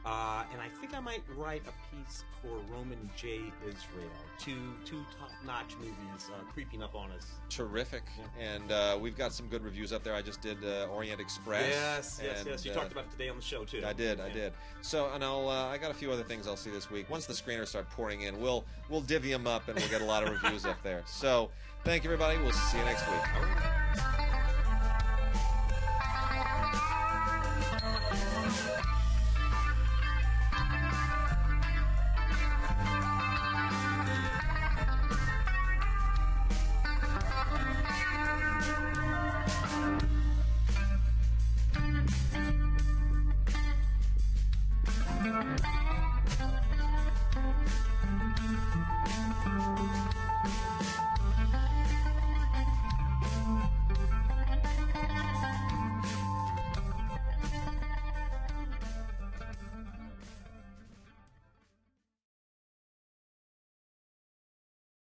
And I think I might write a piece for Roman J. Israel. Two top-notch movies creeping up on us. Terrific. Yeah. And we've got some good reviews up there. I just did Orient Express. Yes. You talked about it today on the show, too. I did. So, and I got a few other things I'll see this week. Once the screeners start pouring in, we'll divvy them up, and we'll get a lot of reviews up there. So, thank you, everybody. We'll see you next week.